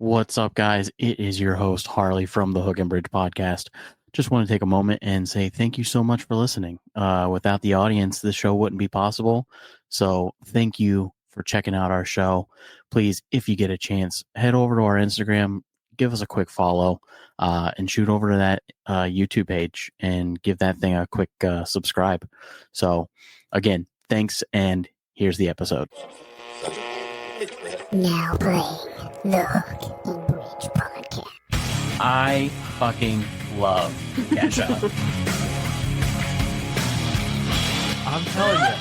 What's up, guys? It is your host, Harley from the Hook and Bridge podcast. Just want to take a moment and say thank you so much for listening. Without the audience, this show wouldn't be possible. So thank you for checking out our show. Please, if you get a chance, head over to our Instagram, give us a quick follow, and shoot over to that YouTube page and give that thing a quick subscribe. So again, thanks, and here's the episode. Now playing the Hook and Bridge podcast. I fucking love that show. I'm telling you,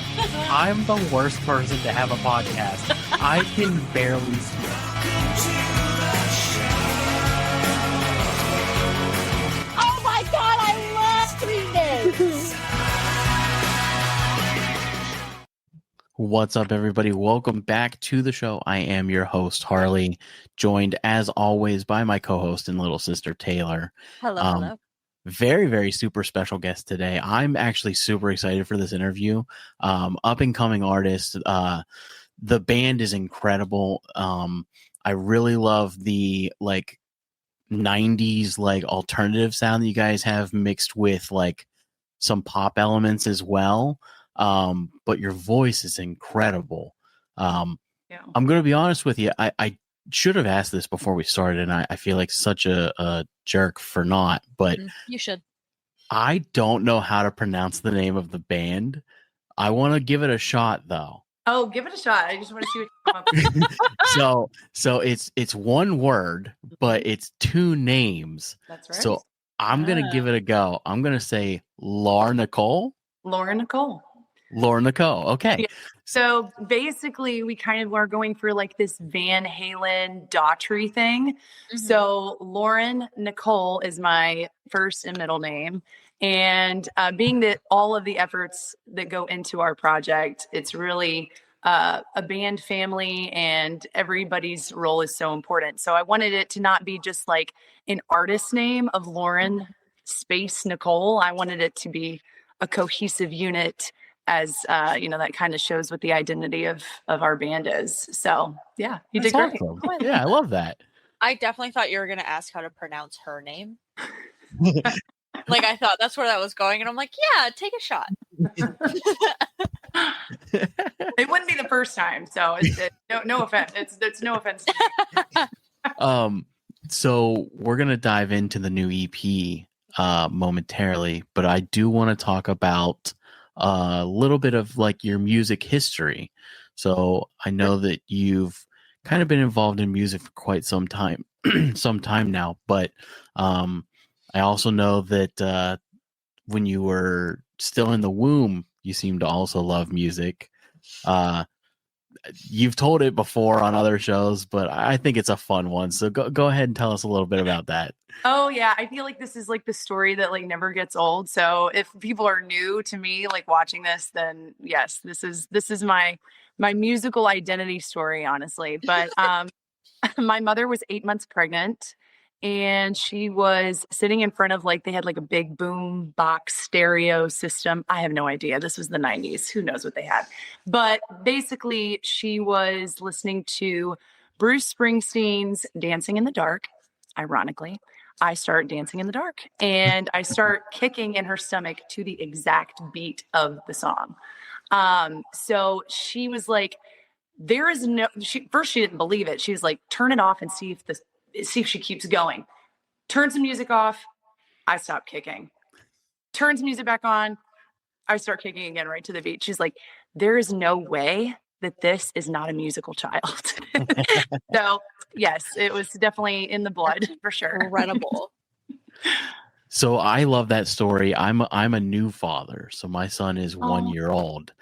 I'm the worst person to have a podcast. I can barely speak. Oh my god, I love doing this! What's up, everybody? Welcome back to the show. I am your host, Harley, joined as always by my co-host and little sister, Taylor. Hello. Very, very super special guest today. I'm actually super excited for this interview. Up and coming artist. The band is incredible. I really love the 90s alternative sound that you guys have mixed with some pop elements as well. But your voice is incredible. I'm going to be honest with you. I should have asked this before we started, and I feel like such a jerk for not, but you should. I don't know how to pronounce the name of the band. I want to give it a shot though. Oh, give it a shot. I just want to see what you come up with. So it's one word, but it's two names. That's right. So I'm going to give it a go. I'm going to say LaureNicole. LaureNicole. Okay. Yeah. So basically, we kind of are going for this Van Halen Daughtry thing. Mm-hmm. So LaureNicole is my first and middle name. And being that all of the efforts that go into our project, it's really a band family and everybody's role is so important. So I wanted it to not be just an artist name of Lauren space Nicole. I wanted it to be a cohesive unit, as that kind of shows what the identity of our band is. So yeah, you did great. Awesome. Yeah, I love that. I definitely thought you were going to ask how to pronounce her name. I thought that's where that was going, and I'm like, yeah, take a shot. It wouldn't be the first time, so no offense. It's no offense to me. So we're gonna dive into the new EP momentarily, but I do want to talk about a little bit of your music history. So I know that you've kind of been involved in music for quite some time now, but I also know that when you were still in the womb, you seemed to also love music. You've told it before on other shows, but I think it's a fun one. So go ahead and tell us a little bit about that. Oh yeah, I feel like this is the story that never gets old. So if people are new to me watching this, then yes, this is my musical identity story, honestly. But my mother was 8 months pregnant, and she was sitting in front of they had a big boom box stereo system. I have no idea. This was the 90s. Who knows what they had? But basically, she was listening to Bruce Springsteen's Dancing in the Dark. Ironically, I start dancing in the dark, and I start kicking in her stomach to the exact beat of the song. So she was there is no, first she didn't believe it. She was turn it off and see if she keeps going. Turns the music off. I stop kicking. Turns the music back on. I start kicking again right to the beat. She's like, there is no way that this is not a musical child. So yes, it was definitely in the blood for sure. Incredible. So I love that story. I'm a new father. So my son is 1 year old.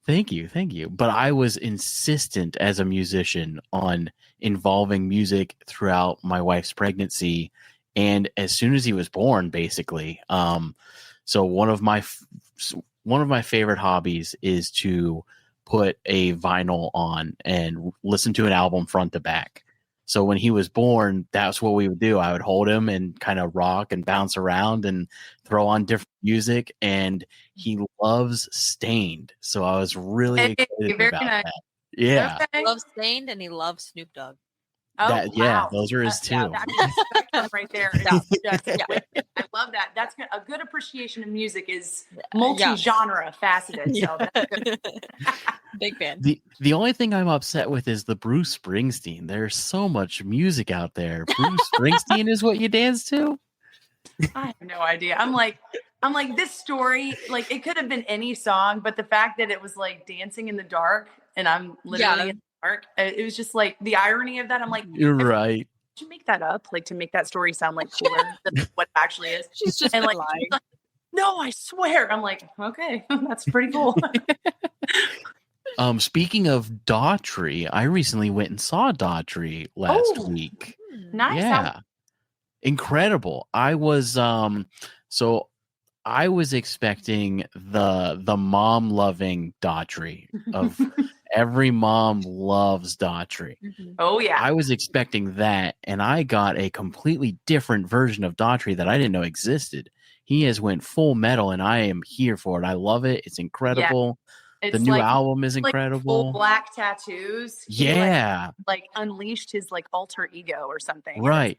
Thank you. But I was insistent as a musician on involving music throughout my wife's pregnancy, and as soon as he was born, basically. So one of my favorite hobbies is to put a vinyl on and listen to an album front to back. So when he was born, that's what we would do. I would hold him and kind of rock and bounce around and throw on different music. And he loves Stained. So I was really excited about that. Yeah. He loves Stained and he loves Snoop Dogg. Oh, Yeah, wow. those are his Yeah, two. that spectrum right there is just Yeah. wicked. I love that. That's good. A good appreciation of music is multi-genre faceted. So that's good. Big fan. The only thing I'm upset with is the Bruce Springsteen. There's so much music out there. Bruce Springsteen is what you dance to? I have no idea. I'm like, this story, like it could have been any song, but the fact that it was like dancing in the dark and I'm literally in the dark, it was just like the irony of that. I'm like, You're right. did you make that up? Like to make that story sound like cooler than what it actually is. She's just and been like, lying. no, I swear. I'm like, okay, that's pretty cool. Speaking of Daughtry, I recently went and saw Daughtry last week. Nice. Yeah. Incredible. I was so I was expecting the mom loving Daughtry of every mom loves Daughtry. Oh yeah. I was expecting that, and I got a completely different version of Daughtry that I didn't know existed. He has went full metal, and I am here for it. I love it. It's incredible. Yeah. The new album is incredible. Like full black tattoos. Yeah. He like unleashed his like alter ego or something. Right.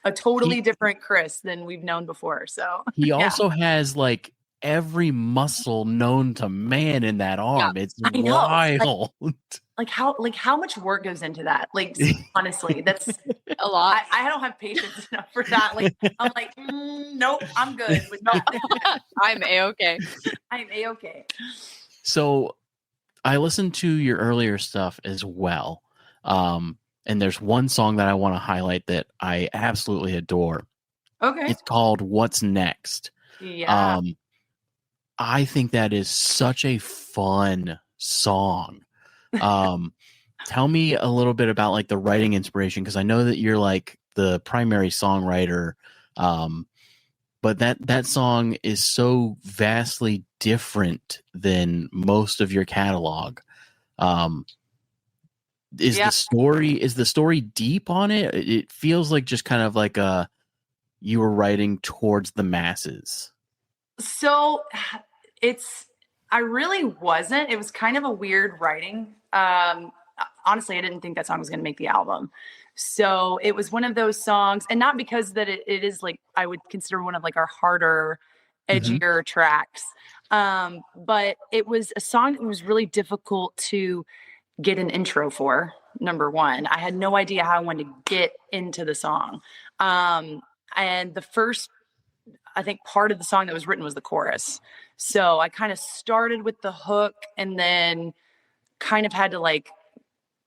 A totally different Chris than we've known before. So he also has like every muscle known to man in that arm. It's wild. Like how much work goes into that? Like honestly, that's a lot. I don't have patience enough for that. Like I'm like, nope, I'm good. No. I'm A-okay. I'm A-okay. So I listened to your earlier stuff as well. And there's one song that I want to highlight that I absolutely adore. Okay. It's called What's Next. Yeah. I think that is such a fun song. Tell me a little bit about like the writing inspiration, because I know that you're like the primary songwriter. But that song is so vastly different than most of your catalog. Is the story deep on it? It feels like just kind of like you were writing towards the masses. So I really wasn't. It was kind of a weird writing. Honestly, I didn't think that song was going to make the album. So it was one of those songs, and not because that it is like, I would consider one of like our harder, edgier tracks. But it was a song that was really difficult to get an intro for. Number one, I had no idea how I wanted to get into the song. And the first, I think, part of the song that was written was the chorus. So I kind of started with the hook and then kind of had to like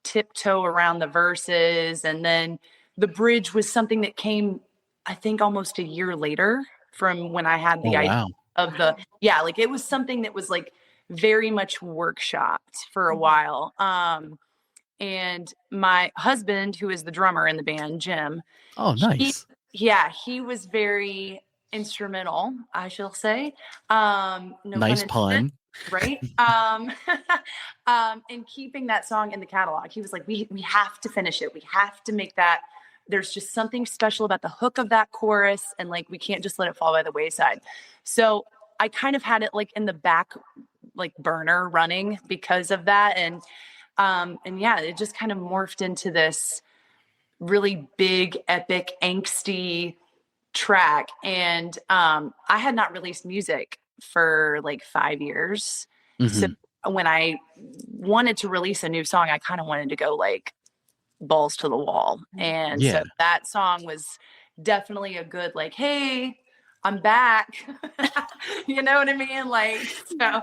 tiptoe around the verses. And then the bridge was something that came, I think, almost a year later from when I had the idea of like it was something that was like very much workshopped for a while. And my husband, who is the drummer in the band, Jim. Oh, nice. He was very instrumental, I shall say. Nice pun. Right? And keeping that song in the catalog. He was like, we have to finish it. We have to make that. There's just something special about the hook of that chorus. And like, we can't just let it fall by the wayside. So I kind of had it like in the back, like burner running because of that. And yeah, it just kind of morphed into this really big, epic, angsty track. And I had not released music for like 5 years. So when I wanted to release a new song, I kind of wanted to go like balls to the wall. And so that song was definitely a good like, hey, I'm back. You know what I mean? Like, so,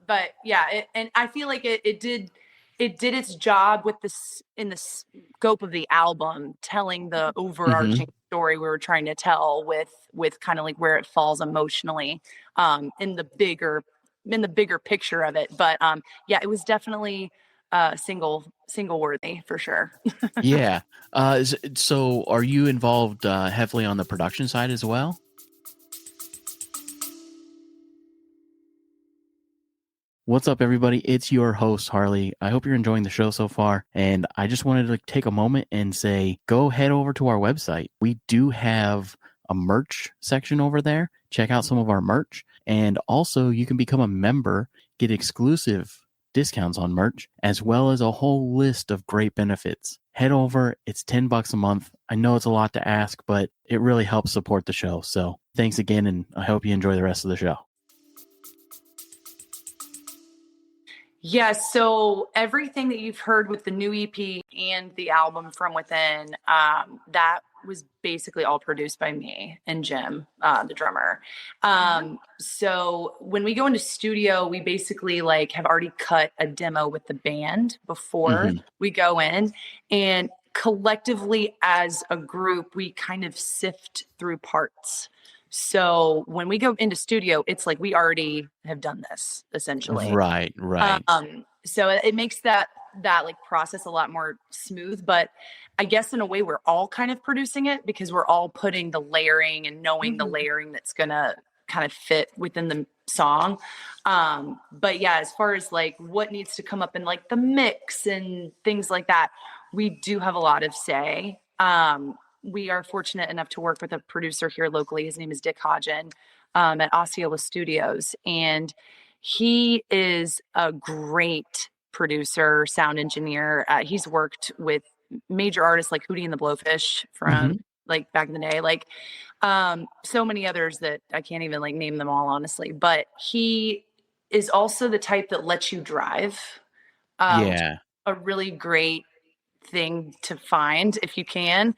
but yeah, and I feel like it did its job with this in the scope of the album, telling the overarching story we were trying to tell with kind of like where it falls emotionally, in the bigger picture of it. But yeah, it was definitely single worthy for sure. Yeah. So are you involved heavily on the production side as well? What's up, everybody? It's your host, Harley. I hope you're enjoying the show so far. And I just wanted to take a moment and say, go head over to our website. We do have a merch section over there. Check out some of our merch. And also, you can become a member, get exclusive discounts on merch, as well as a whole list of great benefits. head over. It's $10 a month. I know it's a lot to ask, but it really helps support the show. So thanks again, and I hope you enjoy the rest of the show. Yeah, so everything that you've heard with the new EP and the album From Within, that was basically all produced by me and Jim, the drummer. So when we go into studio, we basically like have already cut a demo with the band before we go in, and collectively as a group, we kind of sift through parts. So when we go into studio, it's like we already have done this essentially. Right. So it makes that like process a lot more smooth, but I guess in a way we're all kind of producing it because we're all putting the layering and knowing the layering that's gonna kind of fit within the song. But yeah, as far as like what needs to come up in like the mix and things like that, we do have a lot of say. We are fortunate enough to work with a producer here locally. His name is Dick Hodgin at Osceola Studios. And he is a great producer, sound engineer. He's worked with major artists like Hootie and the Blowfish from like back in the day, like so many others that I can't even like name them all, honestly. But he is also the type that lets you drive. A really great thing to find if you can,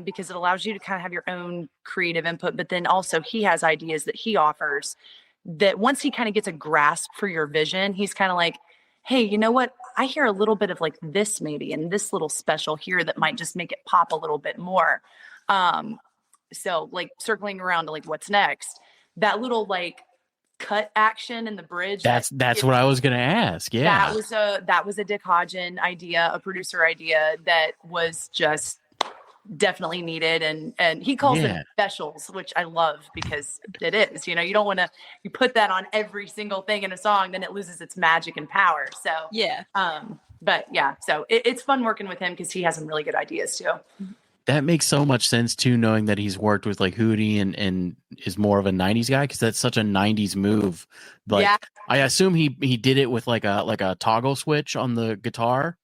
because it allows you to kind of have your own creative input, but then also he has ideas that he offers that once he kind of gets a grasp for your vision, he's kind of like, hey, you know what? I hear a little bit of like this maybe, and this little special here that might just make it pop a little bit more. So like circling around to like what's next, that little like cut action in the bridge. That's what I was going to ask. Yeah. That was a Dick Hodgin idea, a producer idea that was just definitely needed. And he calls them specials, which I love because it is, you know, you don't want to, you put that on every single thing in a song, then it loses its magic and power. So, but yeah, so it's fun working with him because he has some really good ideas too. That makes so much sense too, knowing that he's worked with like Hootie and is more of a 90s guy, because that's such a 90s move. Like I assume he did it with like a toggle switch on the guitar.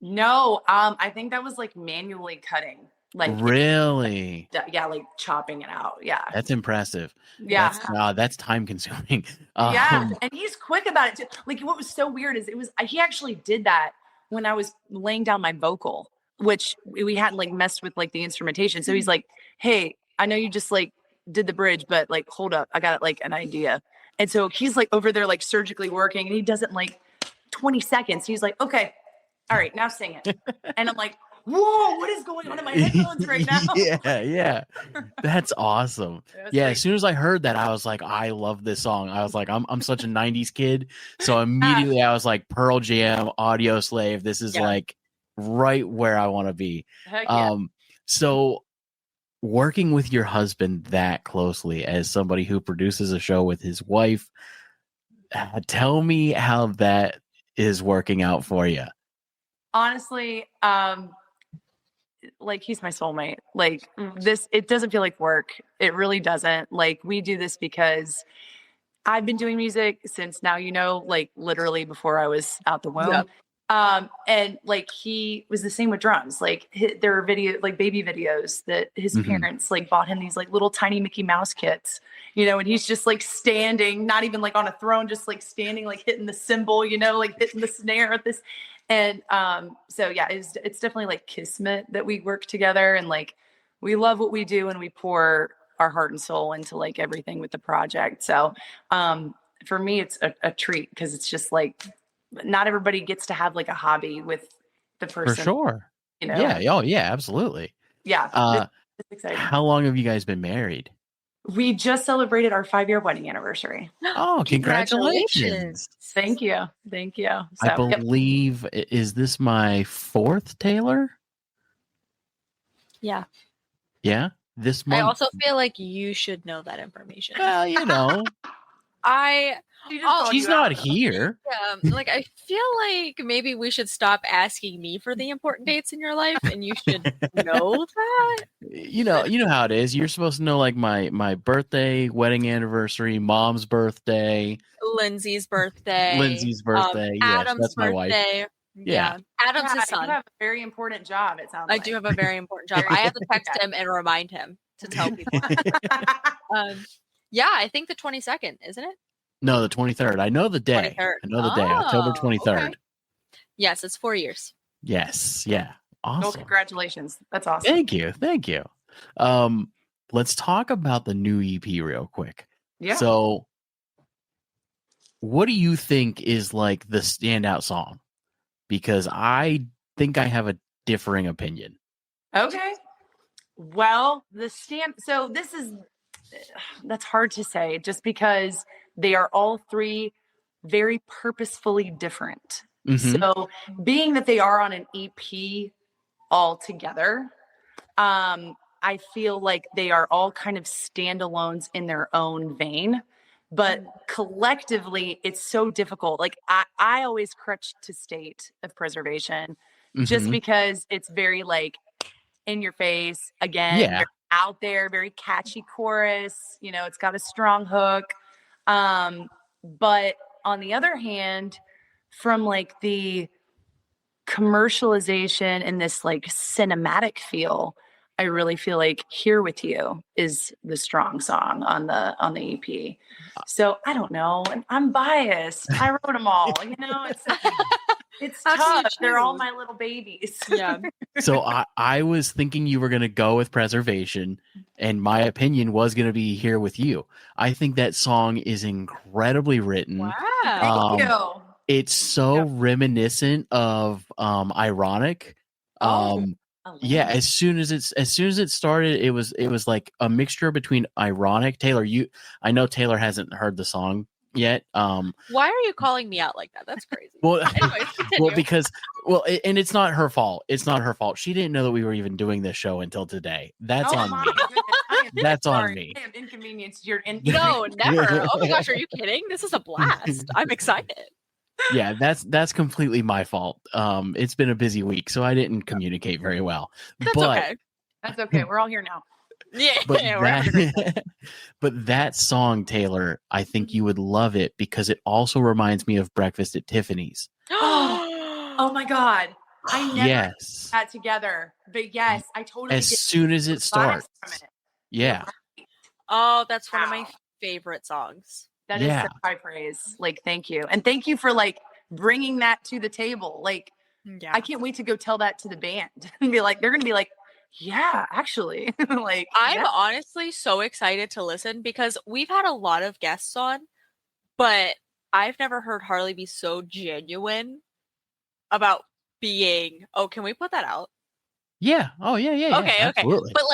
No, I think that was like manually cutting. Like really? Like chopping it out. Yeah. That's impressive. Yeah. That's time consuming. And he's quick about it too. Like what was so weird is he actually did that when I was laying down my vocal, which we hadn't like messed with like the instrumentation. So he's like, hey, I know you just like did the bridge, but like, hold up, I got like an idea. And so he's like over there, like surgically working, and he does it in like 20 seconds. He's like, okay, all right, now sing it. And I'm like, whoa, what is going on in my headphones right now? Yeah. That's awesome. As soon as I heard that, I was like, I love this song. I was like, I'm such a 90s kid. So immediately I was like, Pearl Jam, Audio Slave. This is like right where I want to be. So working with your husband that closely as somebody who produces a show with his wife, tell me how that is working out for you. Honestly, like he's my soulmate. Like this, it doesn't feel like work. It really doesn't. Like we do this because I've been doing music since now, you know, like literally before I was out the womb. And like he was the same with drums. Like there are baby videos that his parents like bought him these like little tiny Mickey Mouse kits, you know, and he's just like standing, not even like on a throne, just like standing, like hitting the cymbal, you know, like hitting the snare at this. And so yeah, it's definitely like kismet that we work together, and like we love what we do and we pour our heart and soul into like everything with the project. So for me, it's a treat because it's just like not everybody gets to have like a hobby with the person. For sure. You know? Yeah. Oh yeah, absolutely. Yeah. It's exciting. How long have you guys been married? We just celebrated our 5-year wedding anniversary. Oh, congratulations. Thank you. So, I believe, is this my 4th Taylor? Yeah. Yeah? This month? I also feel like you should know that information. Well, you know. She's not here. Yeah, like I feel like maybe we should stop asking me for the important dates in your life, and you should know that. You know how it is. You're supposed to know like my birthday, wedding anniversary, mom's birthday, Lindsay's birthday. Yes, Adam's that's my birthday. wife. Yeah. Adam's his son. You have a very important job, it sounds like. I do have a very important job. I have to text him and remind him to tell people. Yeah, I think the 22nd, isn't it? No, the 23rd. I know the day. 23rd. I know the day. October 23rd. Okay. Yes, it's 4 years. Yes. Yeah. Awesome. Well, congratulations. That's awesome. Thank you. Thank you. Let's talk about the new EP real quick. Yeah. So what do you think is like the standout song? Because I think I have a differing opinion. Okay. Well, so that's hard to say just because they are all three very purposefully different. Mm-hmm. So being that they are on an EP all together, I feel like they are all kind of standalones in their own vein, but collectively it's so difficult. Like I always crutch to State of Preservation just because it's very like in your face again. Yeah. You're out there, very catchy chorus, it's got a strong hook. But on the other hand, from like the commercialization and this like cinematic feel, I really feel like Here With You is the strong song on the EP. So I don't know. I'm biased. I wrote them all, it's tough. They're all my little babies. Yeah. So I was thinking you were going to go with Preservation, and my opinion was going to be Here With You. I think that song is incredibly written. Wow. Thank you. It's so reminiscent of Ironic. Yeah, as soon as it started, it was like a mixture between Ironic. Taylor, I know Taylor hasn't heard the song yet. Why are you calling me out like that? That's crazy. Well, Anyways, and it's not her fault. It's not her fault. She didn't know that we were even doing this show until today. That's on me. That's on me. I have inconvenienced your No, never. Oh my gosh, are you kidding? This is a blast. I'm excited. Yeah, that's completely my fault. It's been a busy week, so I didn't communicate very well. That's okay. That's okay. We're all here now. Yeah, but that song, Taylor, I think you would love it because it also reminds me of Breakfast at Tiffany's. Oh my God. I never put that together. But yes, I totally as soon as it starts. Yeah. Oh, that's one of my favorite songs. That is such high praise. Like, thank you. And thank you for like bringing that to the table. Like, I can't wait to go tell that to the band and be like, they're going to be like, yeah, actually. Like, I'm honestly so excited to listen because we've had a lot of guests on, but I've never heard Harley be so genuine about being, can we put that out? Yeah. Oh yeah. Okay. Absolutely. But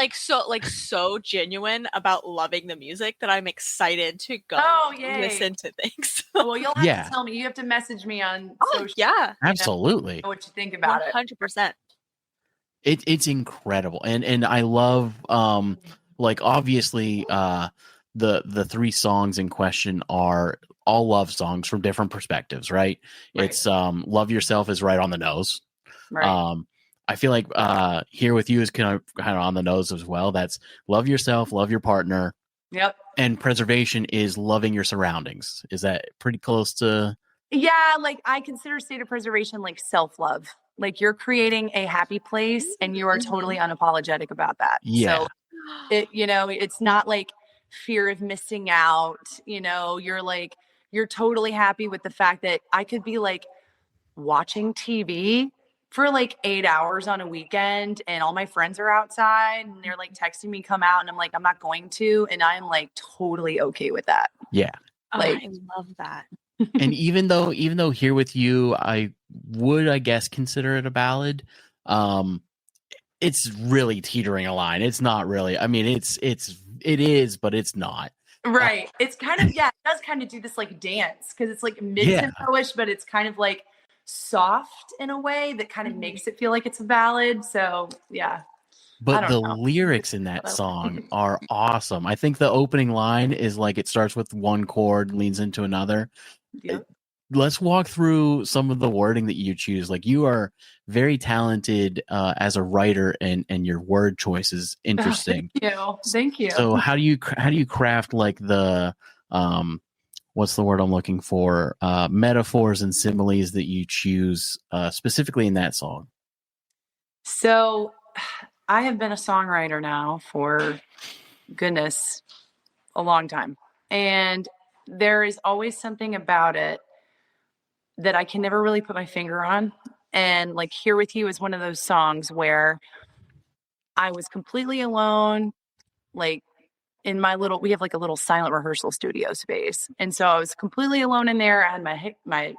so genuine about loving the music that I'm excited to go listen to things. Well, you'll have to tell me. You have to message me on social. Yeah. Absolutely. Know what you think about 100%. It's incredible. And I love like obviously the three songs in question are all love songs from different perspectives, right? It's Love Yourself is right on the nose. Right. I feel like Here With You is kind of on the nose as well. That's love yourself, love your partner. Yep. And Preservation is loving your surroundings. Is that pretty close to? Yeah, like I consider State of Preservation like self-love. Like you're creating a happy place and you are totally unapologetic about that. Yeah. So it's not like fear of missing out. You're totally happy with the fact that I could be like watching TV for like 8 hours on a weekend and all my friends are outside and they're like texting me come out and I'm like, I'm not going to. And I'm like totally okay with that. Yeah. Like, I love that. And even though Here With You, I would, I guess, consider it a ballad. It's really teetering a line. It's not really. I mean, it is, but it's not. Right. It's kind of, it does kind of do this like dance because it's like mid-tempo-ish, but it's kind of like soft in a way that kind of makes it feel like it's a ballad. So yeah. But the lyrics in that song are awesome. I think the opening line is like it starts with one chord, leans into another. Yeah. Let's walk through some of the wording that you choose. Like you are very talented as a writer, and your word choice is interesting. Thank you. So how do you craft like the what's the word I'm looking for? Metaphors and similes that you choose specifically in that song? So I have been a songwriter now for, goodness, a long time. And there is always something about it that I can never really put my finger on. And like Here With You is one of those songs where I was completely alone, like in my little, we have like a little silent rehearsal studio space. And so I was completely alone in there. I had my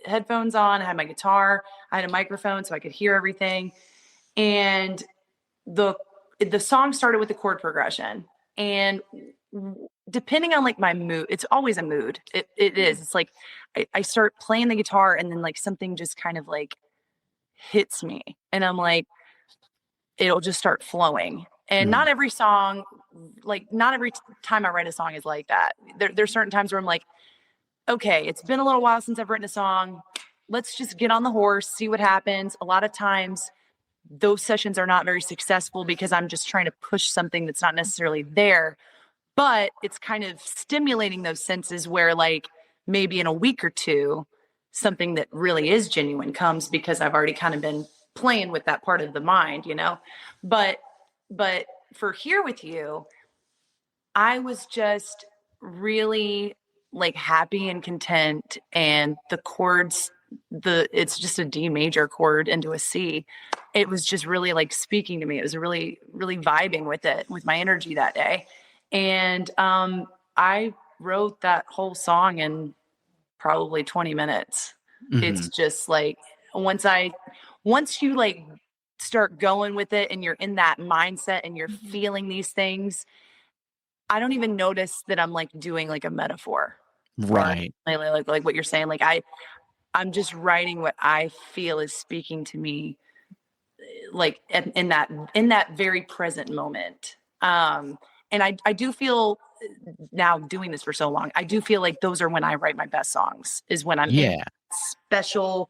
headphones on, I had my guitar, I had a microphone so I could hear everything. And the song started with the chord progression. And depending on like my mood, it's always a mood. It is. It's like I start playing the guitar and then like something just kind of like hits me. And I'm like, it'll just start flowing. And not every song, like not every time I write a song is like that. There's certain times where I'm like, okay, it's been a little while since I've written a song. Let's just get on the horse, see what happens. A lot of times those sessions are not very successful because I'm just trying to push something that's not necessarily there, but it's kind of stimulating those senses where like maybe in a week or two, something that really is genuine comes because I've already kind of been playing with that part of the mind, you know? But for Here With You, I was just really like happy and content. And the chords, it's just a D major chord into a C. It was just really like speaking to me. It was really, really vibing with it, with my energy that day. And I wrote that whole song in probably 20 minutes. It's just like, once you like start going with it and you're in that mindset and you're feeling these things, I don't even notice that I'm like doing like a metaphor. Right. Like what you're saying. Like I'm just writing what I feel is speaking to me, like in that very present moment. And I do feel, now doing this for so long, I do feel like those are when I write my best songs, is when I'm in special,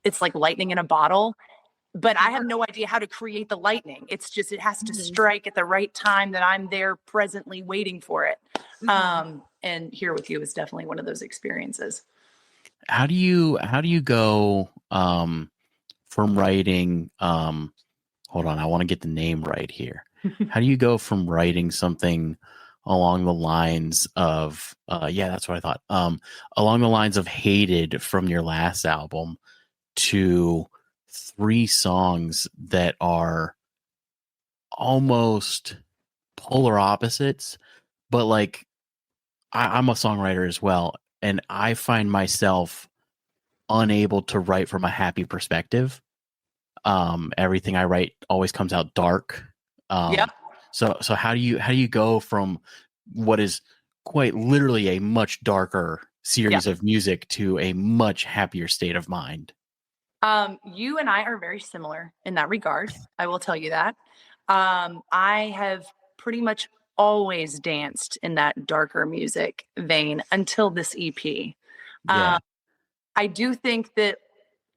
it's like lightning in a bottle, but I have no idea how to create the lightning. It's just, it has to strike at the right time that I'm there presently waiting for it. And Here With You is definitely one of those experiences. How do you go from writing hold on, I want to get the name right here. How do you go from writing something along the lines of that's what I thought, along the lines of Hated from your last album to 3 songs that are almost polar opposites, but like I'm a songwriter as well, and I find myself unable to write from a happy perspective. Everything I write always comes out dark. So how do you go from what is quite literally a much darker series of music to a much happier state of mind? You and I are very similar in that regard. I will tell you that. I have pretty much always danced in that darker music vein until this EP. I do think that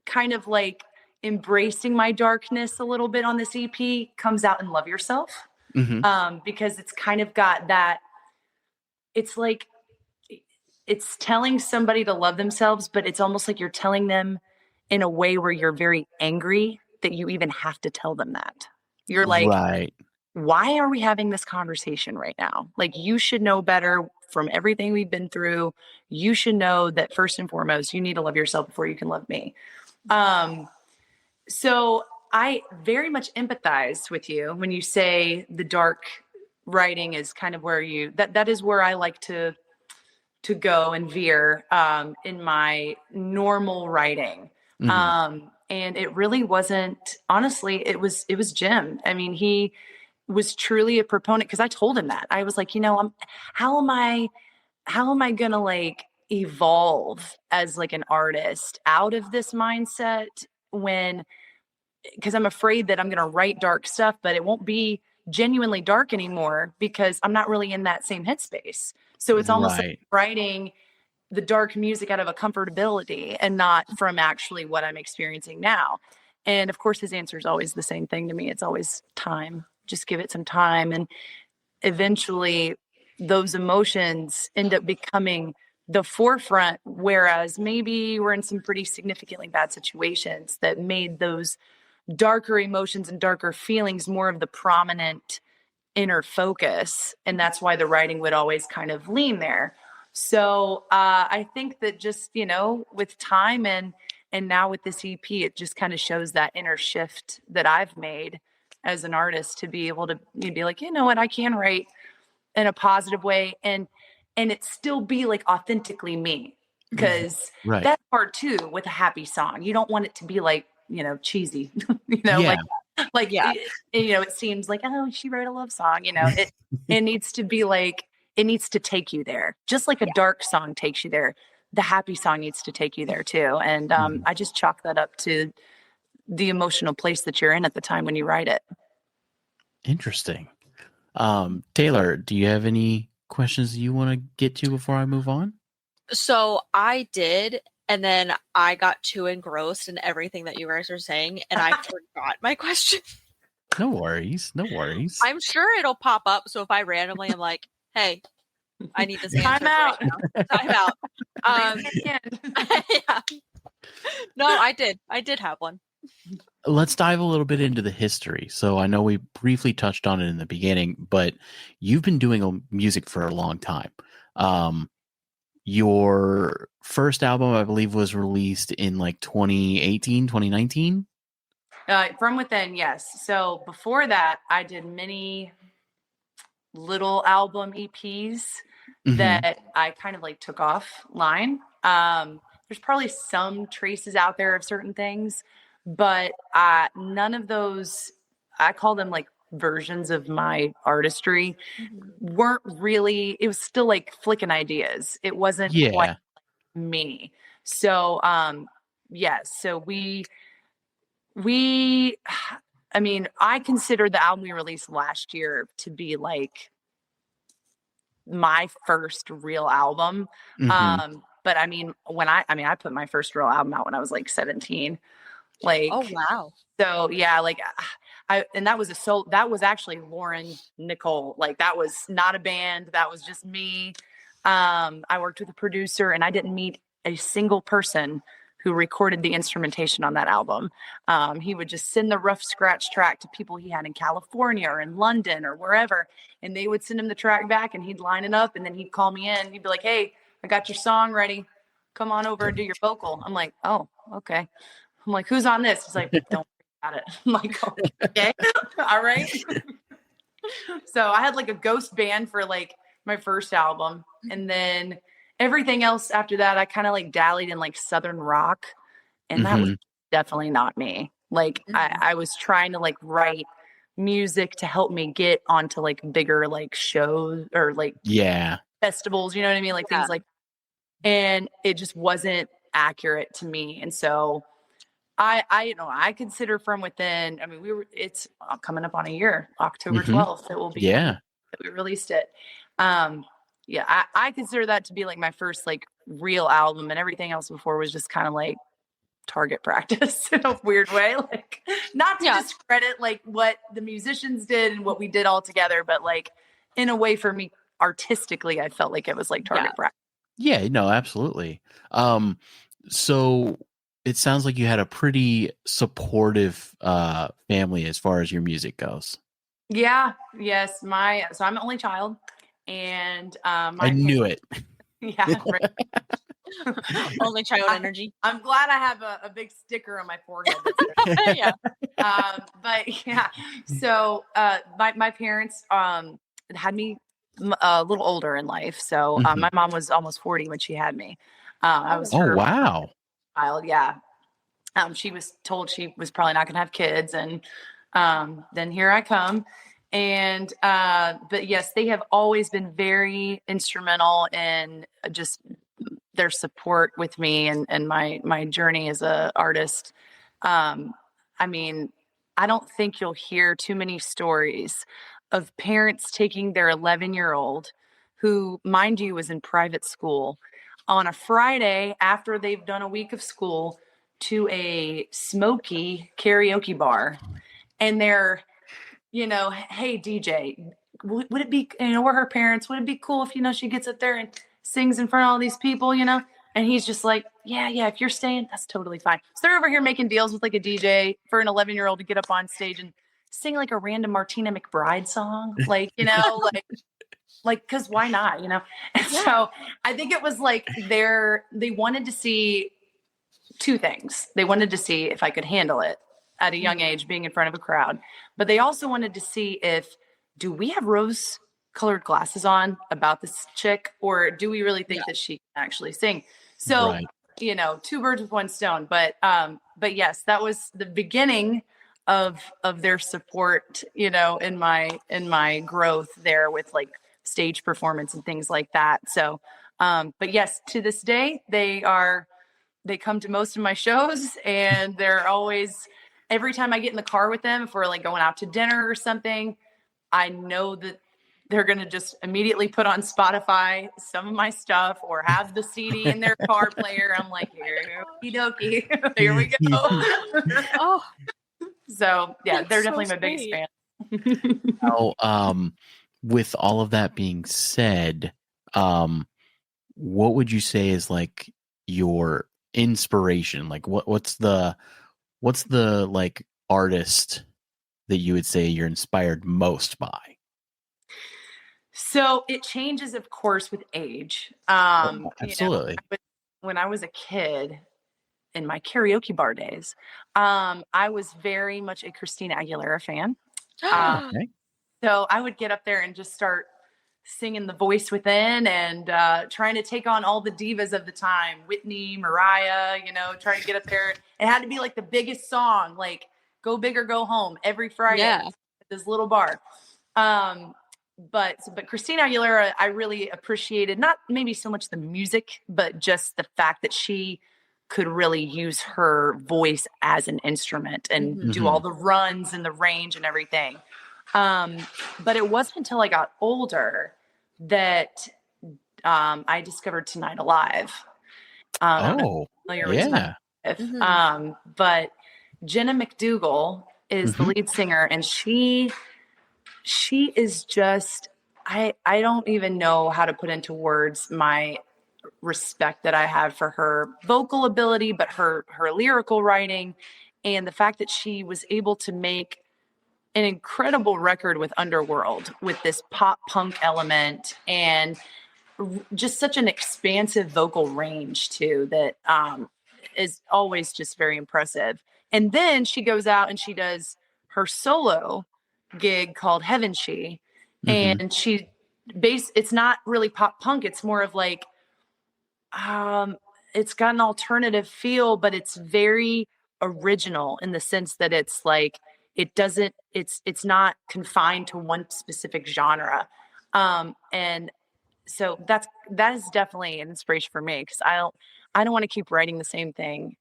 kind of like embracing my darkness a little bit on this EP comes out in Love Yourself. Because it's kind of got that, it's like, it's telling somebody to love themselves, but it's almost like you're telling them in a way where you're very angry that you even have to tell them that. You're like, right. Why are we having this conversation right now? Like, you should know better from everything we've been through. You should know that first and foremost, you need to love yourself before you can love me. So I very much empathize with you when you say the dark writing is kind of where that is where I like to go and veer in my normal writing. And it really wasn't, honestly, it was Jim. I mean, he was truly a proponent, because I told him that. I was like, how am I gonna like evolve as like an artist out of this mindset because I'm afraid that I'm going to write dark stuff, but it won't be genuinely dark anymore because I'm not really in that same headspace. So it's almost like writing the dark music out of a comfortability and not from actually what I'm experiencing now. And of course, his answer is always the same thing to me. It's always time. Just give it some time. And eventually those emotions end up becoming the forefront, whereas maybe we're in some pretty significantly bad situations that made those darker emotions and darker feelings more of the prominent inner focus. And that's why the writing would always kind of lean there. So I think that just, with time and now with this EP, it just kind of shows that inner shift that I've made as an artist to be able to be like, you know what, I can write in a positive way and it still be like authentically me. Because Right. that's hard too with a happy song. You don't want it to be like, cheesy, Yeah. like, Yeah. it seems like, oh, she wrote a love song, it needs to be like, it needs to take you there. Just like a dark song takes you there. The happy song needs to take you there too. And I just chalk that up to the emotional place that you're in at the time when you write it. Interesting. Taylor, do you have any questions you want to get to before I move on? So I did, and then I got too engrossed in everything that you guys are saying, and I forgot my question. No worries. No worries. I'm sure it'll pop up. So if I randomly am like, hey, I need this answer. Time out. Right now. Time out. Yeah. No, I did have one. Let's dive a little bit into the history. So I know we briefly touched on it in the beginning, but you've been doing music for a long time. Your first album, I believe, was released in like 2018, 2019? From Within, yes. So before that, I did many little album EPs that I kind of like took offline. There's probably some traces out there of certain things, but none of those, I call them like versions of my artistry, weren't really, it was still like flicking ideas. It wasn't quite me. So, yes. So I mean, I consider the album we released last year to be like my first real album. But I mean, I put my first real album out when I was like 17. Like, oh wow. So yeah, like and that was actually LaureNicole's. Like that was not a band. That was just me. I worked with a producer and I didn't meet a single person who recorded the instrumentation on that album. He would just send the rough scratch track to people he had in California or in London or wherever. And they would send him the track back and he'd line it up and then he'd call me in. He'd be like, hey, I got your song ready. Come on over and do your vocal. I'm like, oh, okay. I'm like, who's on this? He's like, don't worry about it. I'm like, okay, all right. So I had like a ghost band for like my first album. And then everything else after that, I kind of like dallied in like Southern rock. And that was definitely not me. Like I was trying to like write music to help me get onto like bigger like shows or like festivals, you know what I mean? Like things like, and it just wasn't accurate to me. And so I consider From Within, I mean, it's coming up on a year, October 12th, it will be that we released it. I consider that to be like my first like real album, and everything else before was just kind of like target practice in a weird way. Like not to discredit like what the musicians did and what we did all together, but like in a way for me artistically, I felt like it was like target practice. Yeah, no, absolutely. So it sounds like you had a pretty supportive family as far as your music goes. Yeah. Yes. So I'm an only child, and I knew it. Yeah. Right. Only child energy. I'm glad I have a big sticker on my forehead. Yeah. But yeah. So my parents had me a little older in life. So my mom was almost 40 when she had me. I was her wow. child. Yeah. She was told she was probably not going to have kids, and then here I come. And but yes, they have always been very instrumental in just their support with me and my journey as a artist. I mean, I don't think you'll hear too many stories of parents taking their 11-year-old, who, mind you, was in private school, on a Friday after they've done a week of school to a smoky karaoke bar. And they're, hey, DJ, would it be, we're her parents, would it be cool if, she gets up there and sings in front of all these people, you know? And he's just like, yeah, if you're staying, that's totally fine. So they're over here making deals with like a DJ for an 11-year-old to get up on stage and sing like a random Martina McBride song. Like, you know, like, cause why not, you know? And so I think it was like they wanted to see two things. They wanted to see if I could handle it at a young age, being in front of a crowd, but they also wanted to see do we have rose colored glasses on about this chick, or do we really think that she can actually sing? So, you know, two birds with one stone, but yes, that was the beginning of their support, you know, in my growth there with like stage performance and things like that. So, but yes, to this day, they come to most of my shows, and they're always, every time I get in the car with them, if we're like going out to dinner or something, I know that they're going to just immediately put on Spotify some of my stuff or have the CD in their car player. I'm like, here we go. Oh, so yeah, they're so definitely my biggest fan. Now, with all of that being said, what would you say is like your inspiration? Like what's the like artist that you would say you're inspired most by? So it changes, of course, with age. Absolutely. You know, when I was a kid in my karaoke bar days, I was very much a Christina Aguilera fan. Okay. So I would get up there and just start singing The Voice Within and trying to take on all the divas of the time, Whitney, Mariah, you know, trying to get up there. It had to be like the biggest song, like Go Big or Go Home every Friday at this little bar. But Christina Aguilera, I really appreciated, not maybe so much the music, but just the fact that she could really use her voice as an instrument and do all the runs and the range and everything. But it wasn't until I got older that I discovered Tonight Alive. But Jenna McDougall is the lead singer, and she is just, I don't even know how to put into words my respect that I have for her vocal ability, but her lyrical writing, and the fact that she was able to make an incredible record with Underworld with this pop punk element and just such an expansive vocal range too that is always just very impressive. And then she goes out and she does her solo gig called Heaven She, and it's not really pop punk, it's more of like it's got an alternative feel, but it's very original in the sense that it's like it's not confined to one specific genre. And so that is definitely an inspiration for me, because I don't want to keep writing the same thing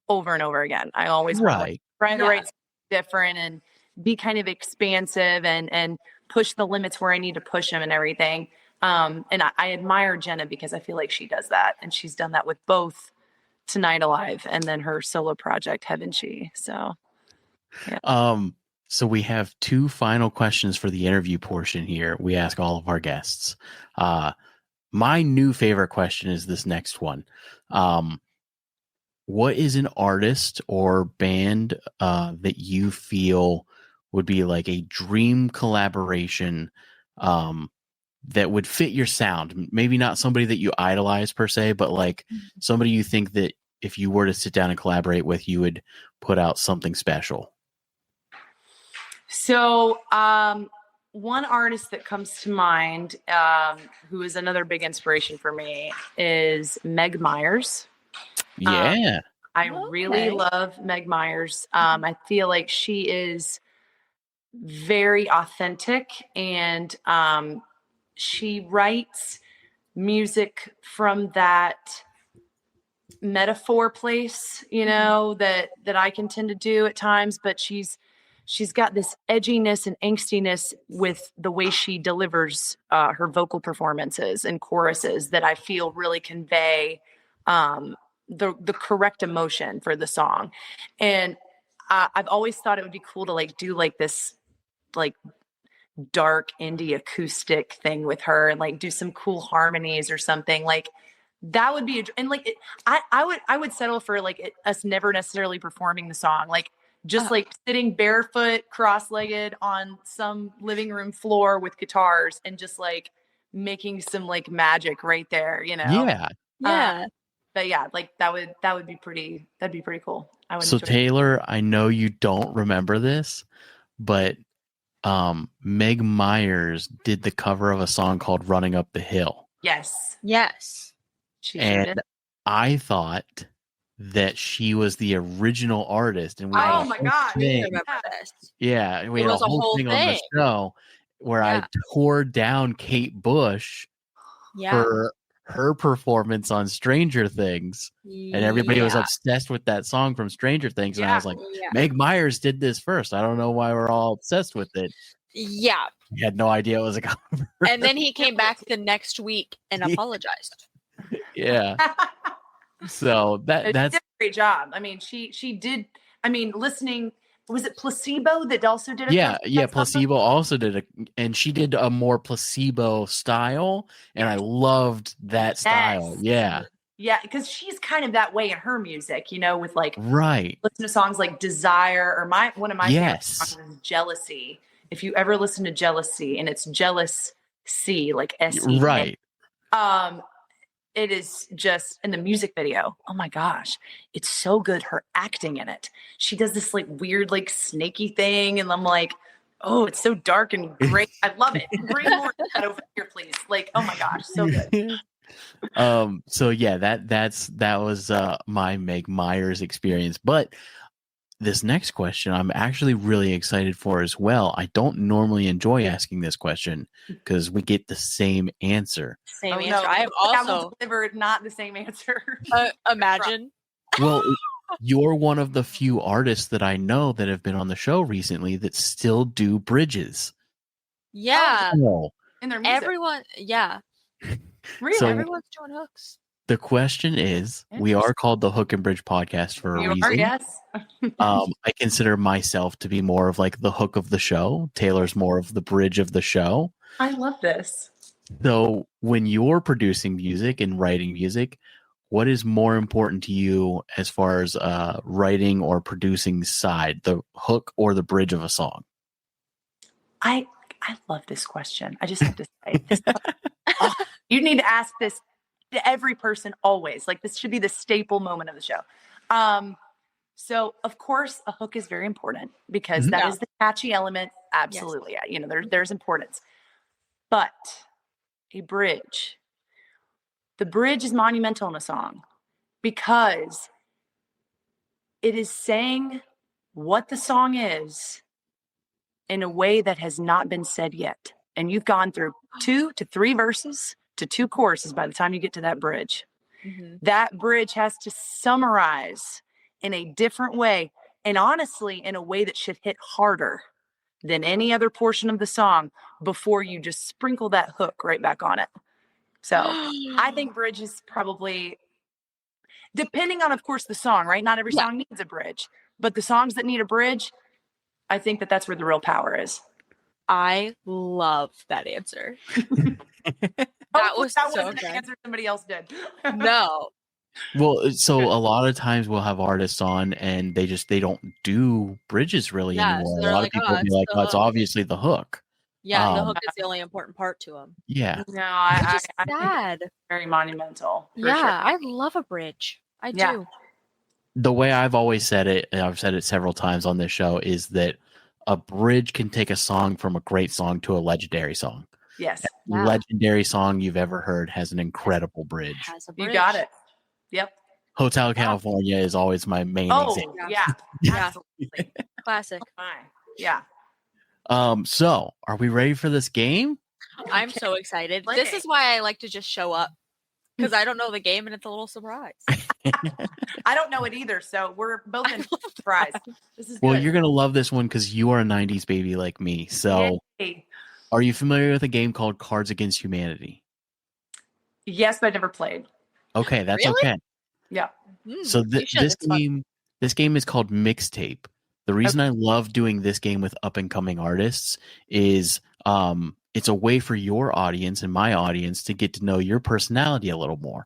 over and over again. I always want to trying to write something different and be kind of expansive and push the limits where I need to push them and everything. And I admire Jenna because I feel like she does that, and she's done that with both Tonight Alive and then her solo project Heaven She. So so we have two final questions for the interview portion here. We ask all of our guests. My new favorite question is this next one. What is an artist or band that you feel would be like a dream collaboration that would fit your sound? Maybe not somebody that you idolize per se, but like somebody you think that if you were to sit down and collaborate with, you would put out something special. So one artist that comes to mind, who is another big inspiration for me, is Meg Myers. Yeah. I really love Meg Myers. I feel like she is very authentic, and she writes music from that metaphor place, you know, that I can tend to do at times, but she's got this edginess and angstiness with the way she delivers her vocal performances and choruses that I feel really convey the correct emotion for the song. And I've always thought it would be cool to like do like this like dark indie acoustic thing with her and like do some cool harmonies or something. Like that would be and like I would settle for like us never necessarily performing the song, like just like sitting barefoot, cross-legged on some living room floor with guitars and just like making some like magic right there, you know? Yeah. But yeah, like that'd be pretty cool. I would So enjoy Taylor, I know you don't remember this, but Meg Myers did the cover of a song called Running Up the Hill. Yes. She And did. I thought that she was the original artist. And we had Oh a my whole God. thing. Remember this. Yeah, we It had a was a whole whole thing on the thing. show where I tore down Kate Bush for her performance on Stranger Things. And everybody was obsessed with that song from Stranger Things. And I was like, Meg Myers did this first. I don't know why we're all obsessed with it. Yeah. I had no idea it was a cover. And then he came back the next week and apologized. Yeah. So that's she did a great job. I mean, she did. I mean, listening, was it Placebo that also did a cover? Placebo also did and she did a more Placebo style, and I loved that style. Yeah, because she's kind of that way in her music, you know, with like right. Listen to songs like Desire or one of my favorite songs is Jealousy. If you ever listen to Jealousy, and it's Jealous C, like S-E. Right. It is just in the music video. Oh my gosh, it's so good. Her acting in it. She does this like weird, like snaky thing. And I'm like, oh, it's so dark and great. I love it. Bring more of that over here, please. Like, oh my gosh, so good. So yeah, that was my Meg Myers experience. But this next question I'm actually really excited for as well. I don't normally enjoy asking this question because we get the same answer. Answer. No, I have also delivered not the same answer. Imagine. Well, you're one of the few artists that I know that have been on the show recently that still do bridges. Yeah. In their music. Everyone. Yeah. Really? So, everyone's doing hooks. The question is, we are called the Hook and Bridge Podcast for a reason. Yes. I consider myself to be more of like the hook of the show. Taylor's more of the bridge of the show. I love this. So when you're producing music and writing music, what is more important to you as far as writing or producing side, the hook or the bridge of a song? I love this question. I just have to say, you need to ask this to every person always. Like, this should be the staple moment of the show. So of course a hook is very important because that is the catchy element. Absolutely. Yes. You know, there's importance, but the bridge is monumental in a song because it is saying what the song is in a way that has not been said yet. And you've gone through 2 to 3 verses to 2 choruses by the time you get to that bridge. Mm-hmm. That bridge has to summarize in a different way, and honestly, in a way that should hit harder than any other portion of the song before you just sprinkle that hook right back on it. So I think bridge is probably, depending on, of course, the song, right? Not every song needs a bridge, but the songs that need a bridge, I think that's where the real power is. I love that answer. That wasn't good. the answer somebody else did. No. Well, so a lot of times we'll have artists on and they don't do bridges really anymore. So a lot of people will be like, it's obviously the hook. Yeah, the hook is the only important part to them. Yeah. No, I sad. Very monumental. Yeah, sure. I love a bridge. I do. The way I've always said it, and I've said it several times on this show, is that a bridge can take a song from a great song to a legendary song. Yes. Every legendary song you've ever heard has an incredible bridge. You got it. Yep. Hotel California is always my main example. Yeah. Absolutely. Classic. Yeah. So are we ready for this game? I'm so excited. This is why I like to just show up, because I don't know the game and it's a little surprise. I don't know it either, so we're both in surprise. This is well, good. You're gonna love this one because you are a 90s baby like me. So Are you familiar with a game called Cards Against Humanity? Yes, but I never played. Okay, that's really? okay. Yeah. So this game is called Mixtape. The reason I love doing this game with up and coming artists is it's a way for your audience and my audience to get to know your personality a little more.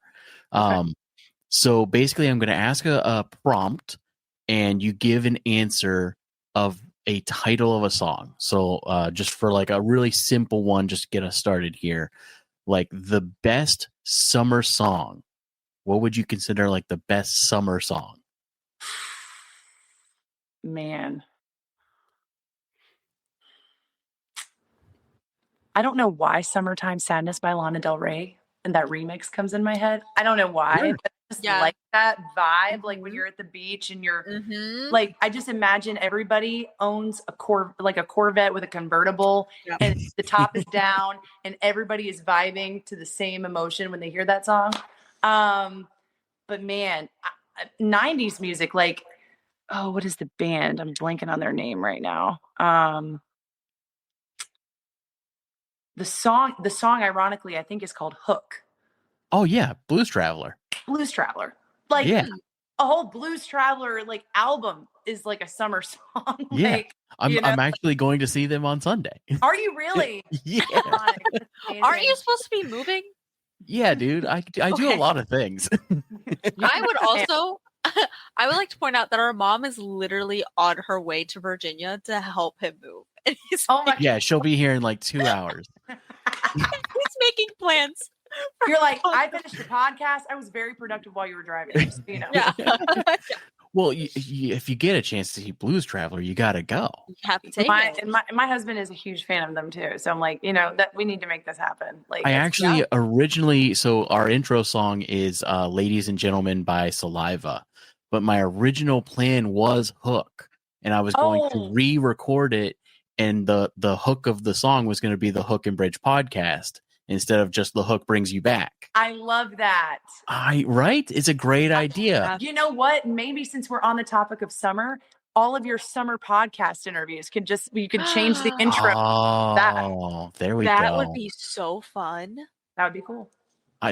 So basically, I'm going to ask a prompt, and you give an answer of a title of a song. So just for like a really simple one, just to get us started here, like the best summer song. What would you consider like the best summer song? Man. I don't know why Summertime Sadness by Lana Del Rey and that remix comes in my head. I don't know why. Sure. But I just like that vibe, like when you're at the beach and you're like, I just imagine everybody owns a Corvette with a convertible and the top is down and everybody is vibing to the same emotion when they hear that song. But man, 90s music, like, oh, what is the band? I'm blanking on their name right now. The song, ironically, I think is called Hook. Oh yeah, Blues Traveler. Like a whole Blues Traveler like album is like a summer song. Yeah, like, I'm actually going to see them on Sunday. Are you really? Yeah. Aren't you supposed to be moving? Yeah, dude. I do a lot of things. I would also. I would like to point out that our mom is literally on her way to Virginia to help him move. And he's yeah, she'll be here in like 2 hours. he's making plans. You're like, I finished the podcast. I was very productive while you were driving. Just, you know. Yeah. Well, if you get a chance to see Blues Traveler, you got to go. You have to take it. My husband is a huge fan of them too. So I'm like, you know, that we need to make this happen. Like, I actually originally, so our intro song is Ladies and Gentlemen by Saliva, but my original plan was Hook, and I was going to re-record it, and the hook of the song was going to be the Hook and Bridge podcast instead of just the hook brings you back. I love that. Right? It's a great idea. You know what? Maybe since we're on the topic of summer, all of your summer podcast interviews you could change the intro. Oh, there we go. That would be so fun. That would be cool.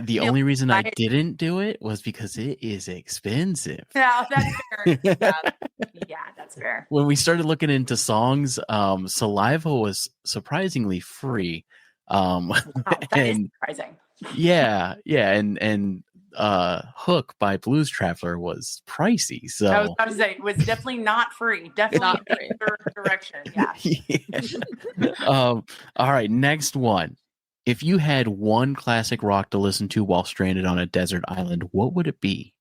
The only reason I didn't do it was because it is expensive. Yeah, that's fair. Yeah, that's fair. When we started looking into songs, Saliva was surprisingly free. That is surprising. Yeah, and Hook by Blues Traveler was pricey. So I was about to say it was definitely not free. Definitely not free. Direction. Yeah. All right, next one. If you had one classic rock to listen to while stranded on a desert island, what would it be?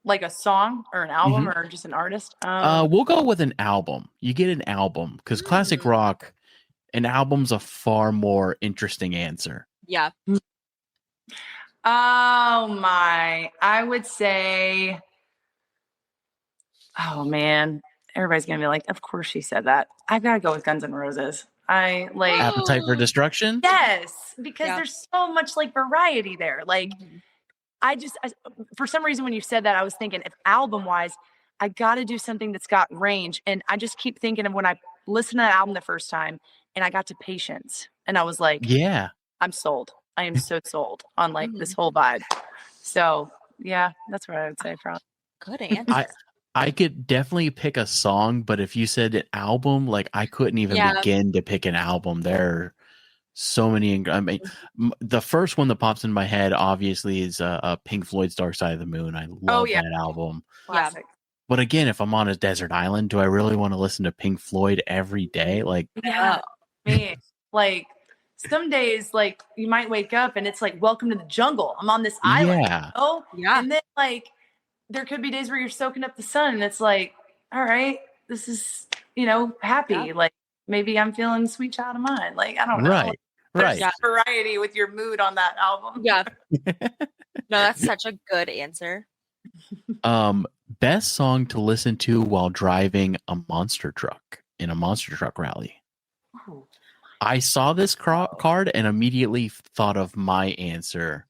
Like a song or an album or just an artist? We'll go with an album. You get an album because classic rock, an album's a far more interesting answer. Yeah. Oh my. I would say, oh man, everybody's going to be like, of course she said that. I've got to go with Guns N' Roses. I like Appetite for Destruction. Yes, because there's so much like variety there. Like for some reason when you said that, I was thinking if album wise, I got to do something that's got range. And I just keep thinking of when I listened to that album the first time and I got to Patience and I was like, yeah, I'm sold. I am so sold on like this whole vibe. So yeah, that's what I would say. From good answer. I could definitely pick a song, but if you said an album, like I couldn't even begin to pick an album. There are so many. I mean, the first one that pops in my head, obviously, is Pink Floyd's "Dark Side of the Moon." I love that album. Classic. But again, if I'm on a desert island, do I really want to listen to Pink Floyd every day? Like, man, like some days, like you might wake up and it's like, "Welcome to the jungle." I'm on this island. Yeah. And then like. There could be days where you're soaking up the sun and it's like, all right, this is, happy. Yeah. Like maybe I'm feeling Sweet Child of Mine. Like, I don't know. Right. There's variety with your mood on that album. Yeah. No, that's such a good answer. Best song to listen to while driving a monster truck in a monster truck rally. Ooh. I saw this card and immediately thought of my answer.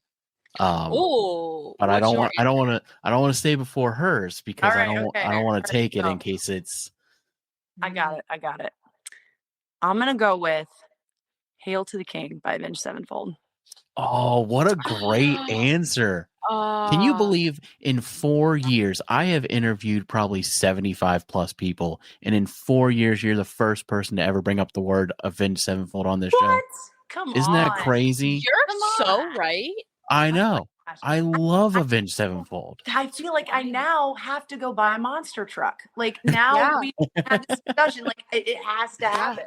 But I don't want to stay before hers because I don't want to take it in case it's. I got it. I'm gonna go with "Hail to the King" by Avenged Sevenfold. Oh, what a great answer! Can you believe in 4 years, I have interviewed probably 75 plus people, and in 4 years, you're the first person to ever bring up the word Avenged Sevenfold on this show? Come Isn't on. that crazy? You're so right. I know. Gosh. I love Avenged Sevenfold. I feel like I now have to go buy a monster truck. Like now we have this discussion. Like it has to happen.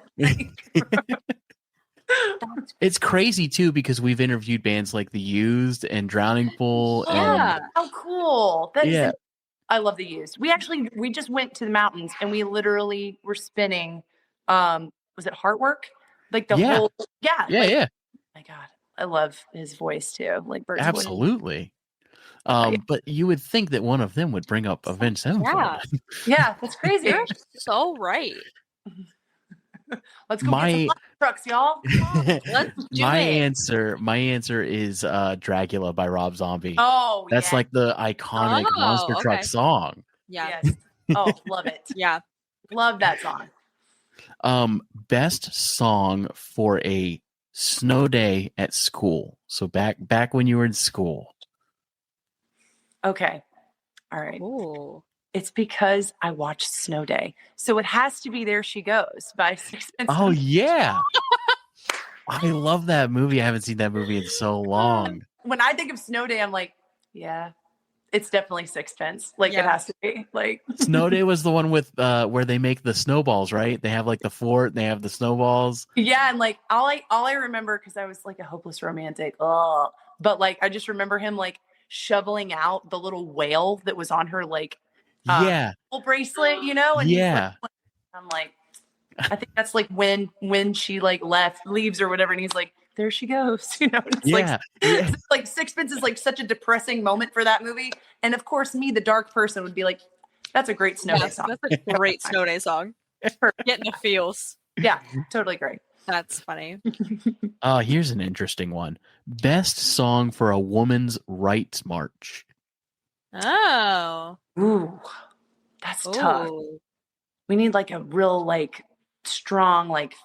It's crazy too because we've interviewed bands like The Used and Drowning Pool. Yeah. Oh, cool. I love The Used. We just went to the mountains and we literally were spinning. Was it Heartwork? Like the whole. Yeah. Yeah. My God, I love his voice too. Like Bert's absolutely. But you would think that one of them would bring up Avenged Sevenfold. Yeah, that's crazy. You're so right. Let's go get some trucks, y'all. Let's do my it. answer is Dracula by Rob Zombie. Oh, that's like the iconic monster truck song. Yeah. Yes. Oh, love it. Yeah. Love that song. Best song for a snow day at school. So back when you were in school. Okay. All right. Ooh. It's because I watched Snow Day. So it has to be There She Goes by Sixpence. Oh, yeah. I love that movie. I haven't seen that movie in so long. When I think of Snow Day, I'm like, yeah, it's definitely Sixpence. Like it has to be. Like Snow Day was the one with where they make the snowballs, right? They have like the fort, they have the snowballs. Yeah, and like all I remember, because I was like a hopeless romantic. Oh, but like I just remember him like shoveling out the little whale that was on her like bracelet, you know? And yeah. I'm like, I think that's like when she like leaves or whatever, and he's like, there she goes, you know? It's it's like Sixpence is like such a depressing moment for that movie. And of course, me, the dark person, would be like, that's a great Snow Day song. That's a great Snow Day song. Getting the feels. Yeah, totally great. That's funny. Here's an interesting one. Best song for a woman's rights march. Oh. Ooh, that's tough. We need like a real like strong like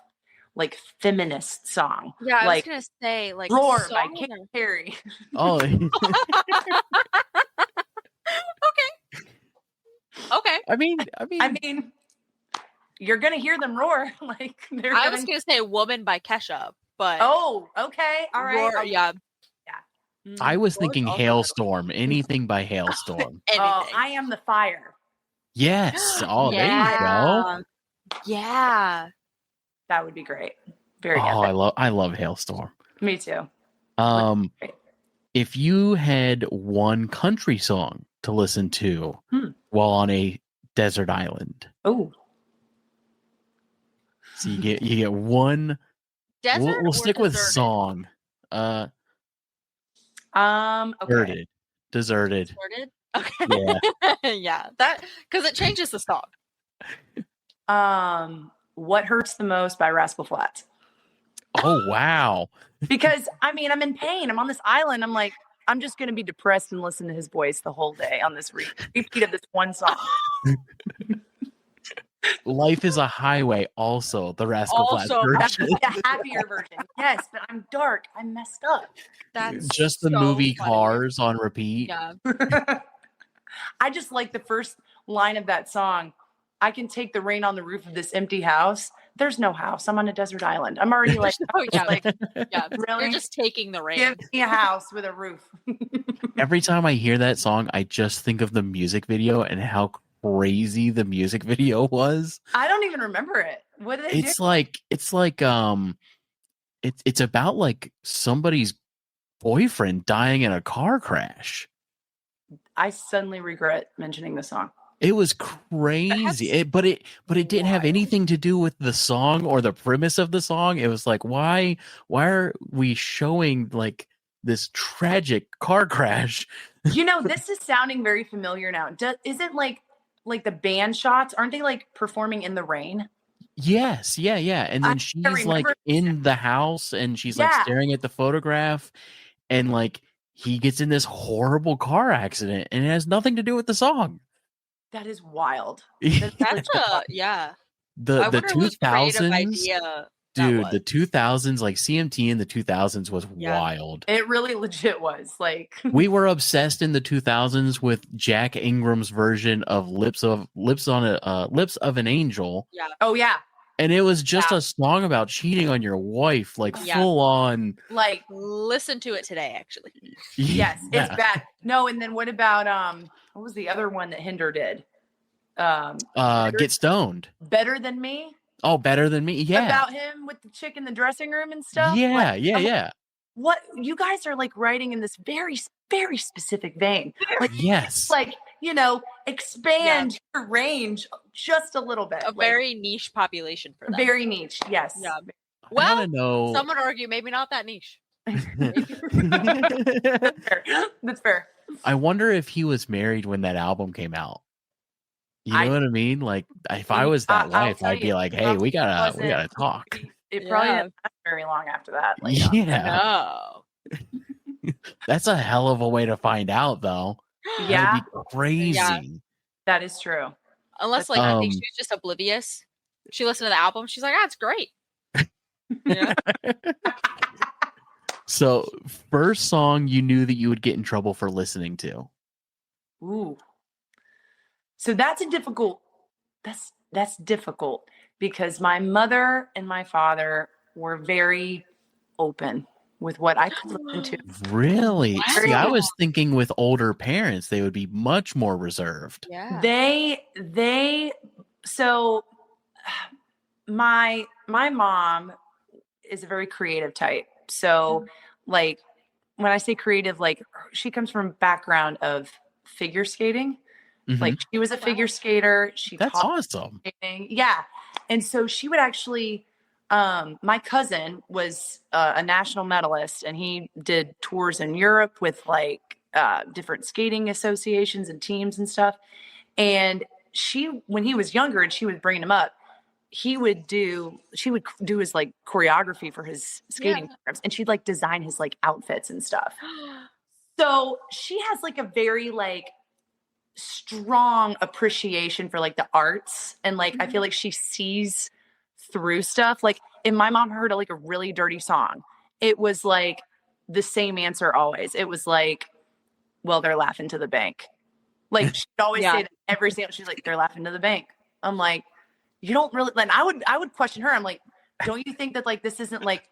feminist song. Yeah, I like, was gonna say like Roar by Katy Perry. Oh. Okay. I mean, you're gonna hear them roar. Like I was gonna say "Woman" by Kesha, but okay, all right, Roar, yeah. I was thinking Hailstorm. Anything by Hailstorm. Oh, I Am the Fire. Yes. Oh, there you go. Yeah. That would be great. Very good. I love Hailstorm. Me too. If you had one country song to listen to while on a desert island. Oh. So you get one. Desert. We'll stick with song. Okay. Deserted. Okay. Yeah. Yeah. That because it changes the song. What Hurts the Most by Rascal Flatts. Oh wow. Because I'm in pain. I'm on this island. I'm like, I'm just gonna be depressed and listen to his voice the whole day on this repeat of this one song. Life is a Highway, also the Rascal Flatts version. The happier version. Yes, but I'm dark. I'm messed up. That's just the so movie funny. Cars on repeat. Yeah. I just like the first line of that song. I can take the rain on the roof of this empty house. There's no house. I'm on a desert island. I'm already like, yeah, really? You're just taking the rain. Give me a house with a roof. Every time I hear that song, I just think of the music video and how crazy the music video was. I don't even remember it. What did they do? It's about like somebody's boyfriend dying in a car crash. I suddenly regret mentioning the song. It was crazy, but it didn't have anything to do with the song or the premise of the song. It was like, why are we showing like this tragic car crash? You know, this is sounding very familiar now. Isn't like the band shots? Aren't they like performing in the rain? Yes, yeah. And then she's like in the house and she's like staring at the photograph, and like he gets in this horrible car accident and it has nothing to do with the song. That is wild. That's the 2000s. Idea Dude, the 2000s, like CMT in the 2000s was wild. It really legit was. Like we were obsessed in the 2000s with Jack Ingram's version of Lips of an Angel. Yeah. Oh yeah. And it was just a song about cheating on your wife, like full on. Like listen to it today, actually. Yes, it's bad. No, and then what about what was the other one that Hinder did? Get Stoned. Better Than Me. Oh, Better Than Me. Yeah. About him with the chick in the dressing room and stuff. Yeah, like, yeah. What you guys are like writing in this very, very specific vein. Like, yes. Like, expand your range just a little bit. A very niche population for that. Very niche. Yes. Yeah. Well, some would argue maybe not that niche. That's fair. I wonder if he was married when that album came out. You know what I mean? Like, if I was that wife, I'd be like, "Hey, we gotta talk." It probably didn't last very long after that. Like, no. That's a hell of a way to find out, though. Yeah, that'd be crazy. Yeah. That is true. Unless, like, I think she was just oblivious. She listened to the album. She's like, "It's great." Yeah. So, first song you knew that you would get in trouble for listening to. Ooh. So that's a difficult. That's difficult because my mother and my father were very open with what I could listen to. Really? See, I was thinking with older parents, they would be much more reserved. Yeah. So my mom is a very creative type. So like when I say creative, like she comes from a background of figure skating. Mm-hmm. Like she was a figure skater. That's awesome. Skating. Yeah. And so she would actually, my cousin was a national medalist and he did tours in Europe with like different skating associations and teams and stuff. And when he was younger and she was bringing him up, she would do his like choreography for his skating programs and she'd like design his like outfits and stuff. So she has like a very like strong appreciation for like the arts and like I feel like she sees through stuff. Like if my mom heard like a really dirty song, it was like the same answer always. It was like, well, they're laughing to the bank. Like she'd always say that every single. She's like, they're laughing to the bank. I'm like, you don't really. Like I would question her. I'm like, don't you think that like this isn't like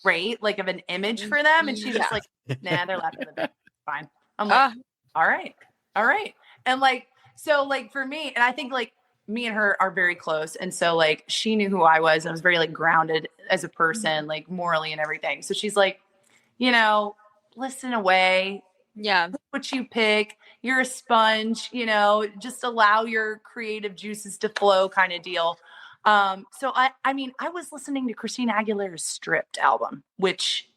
great like of an image for them? And she's just like, nah, they're laughing to the bank. Fine. I'm like, all right. And like, so like for me, and I think like me and her are very close. And so like, she knew who I was and I was very like grounded as a person, like morally and everything. So she's like, listen away. Yeah. What you pick, you're a sponge, just allow your creative juices to flow kind of deal. So I mean, I was listening to Christina Aguilera's Stripped album, which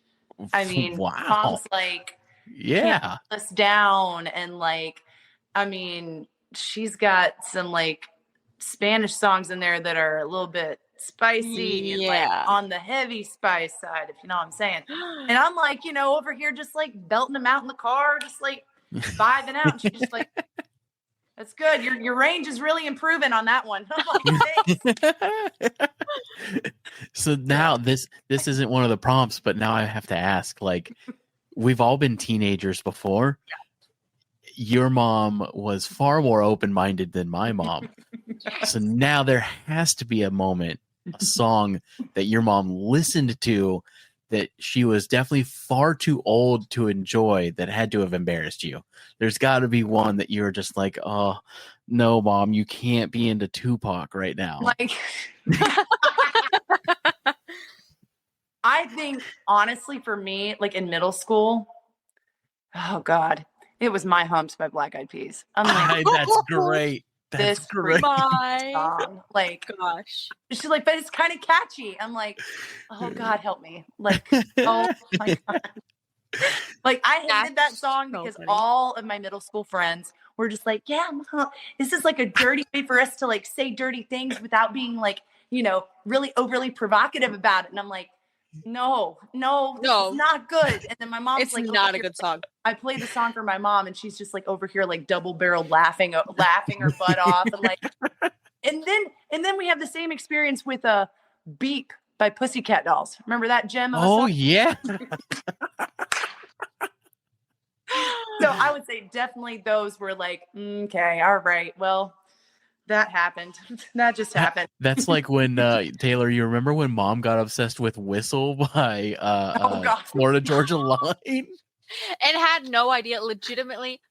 I mean, songs like, yeah, us down and like, I mean, she's got some like Spanish songs in there that are a little bit spicy and like on the heavy spice side, if you know what I'm saying. And I'm like, over here just like belting them out in the car, just like vibing out. And she's just like, that's good. Your range is really improving on that one. I'm like, so now this isn't one of the prompts, but now I have to ask, like, we've all been teenagers before. Your mom was far more open-minded than my mom. So now there has to be a moment, a song that your mom listened to that she was definitely far too old to enjoy that had to have embarrassed you. There's got to be one that you're just like, oh, no, Mom, you can't be into Tupac right now. Like, I think, honestly, for me, like in middle school, oh, God. It was My Humps by Black Eyed Peas. I'm like, that's great. That's great. Song. Like, gosh. She's like, but it's kind of catchy. I'm like, oh God, help me. Like, oh my God. Like, I hated that song because all of my middle school friends were just like, yeah, this is like a dirty way for us to like say dirty things without being like, really overly provocative about it. And I'm like, no, this is not good. And then my mom's it's like, not a good song. I played the song for my mom and she's just like over here, like double barreled laughing her butt off. And like, and then we have the same experience with Beep by Pussycat Dolls. Remember that gem of a Oh song? yeah. So I would say definitely those were like, okay, all right, well, that happened. That just happened. That's like when Taylor, you remember when Mom got obsessed with Whistle by God. Florida Georgia Line? And had no idea, legitimately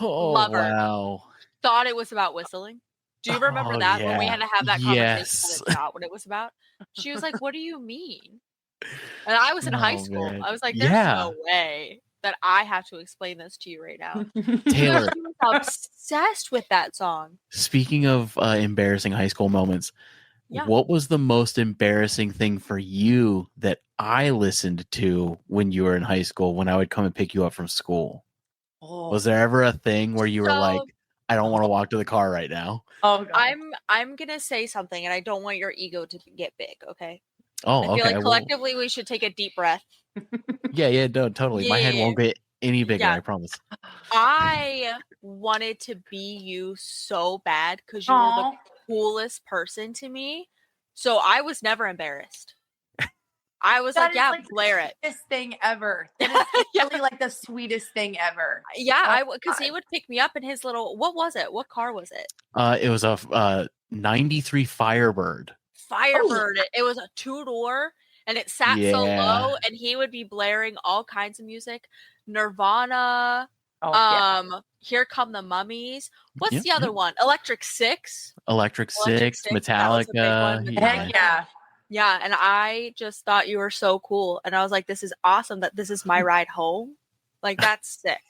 Oh Lover. wow. thought it was about whistling. Do you remember Oh, that when we yeah. had to have that conversation Yes. and it's not what it was about? She was like, "What do you mean?" And I was in high Oh, school. man. I was like, "There's Yeah. no way that I have to explain this to you right now." Taylor, She was obsessed with that song. speaking of embarrassing high school moments, Yeah. what was the most embarrassing thing for you that I listened to when you were in high school when I would come and pick you up from school? Oh. Was there ever a thing where you were like, So- I don't want to walk to the car right now? Oh, God. I'm gonna say something, and I don't want your ego to get big. Okay. Oh, I feel okay. like Well, collectively we should take a deep breath. yeah, no, totally. My head Yeah. won't get any bigger, Yeah. I promise. I wanted to be you so bad because you were Aw. the coolest person to me. So I was never embarrassed. I was That like, is yeah, like blare the it. sweetest thing ever. That is Yeah. really like the sweetest thing ever. Yeah, Oh, because he God. would pick me up in his little, what was it? What car was it? It was a 93 Firebird. Firebird. It was a 2-door and it sat so Yeah. low, and he would be blaring all kinds of music. Nirvana, Oh, yeah. Here Come the Mummies. What's Yep, the other yep. one? Electric Six. Electric Six, Six, that was a big one. Metallica. Heck yeah. Yeah, and I just thought you were so cool, and I was like, "This is awesome! That this is my ride home. Like that's sick."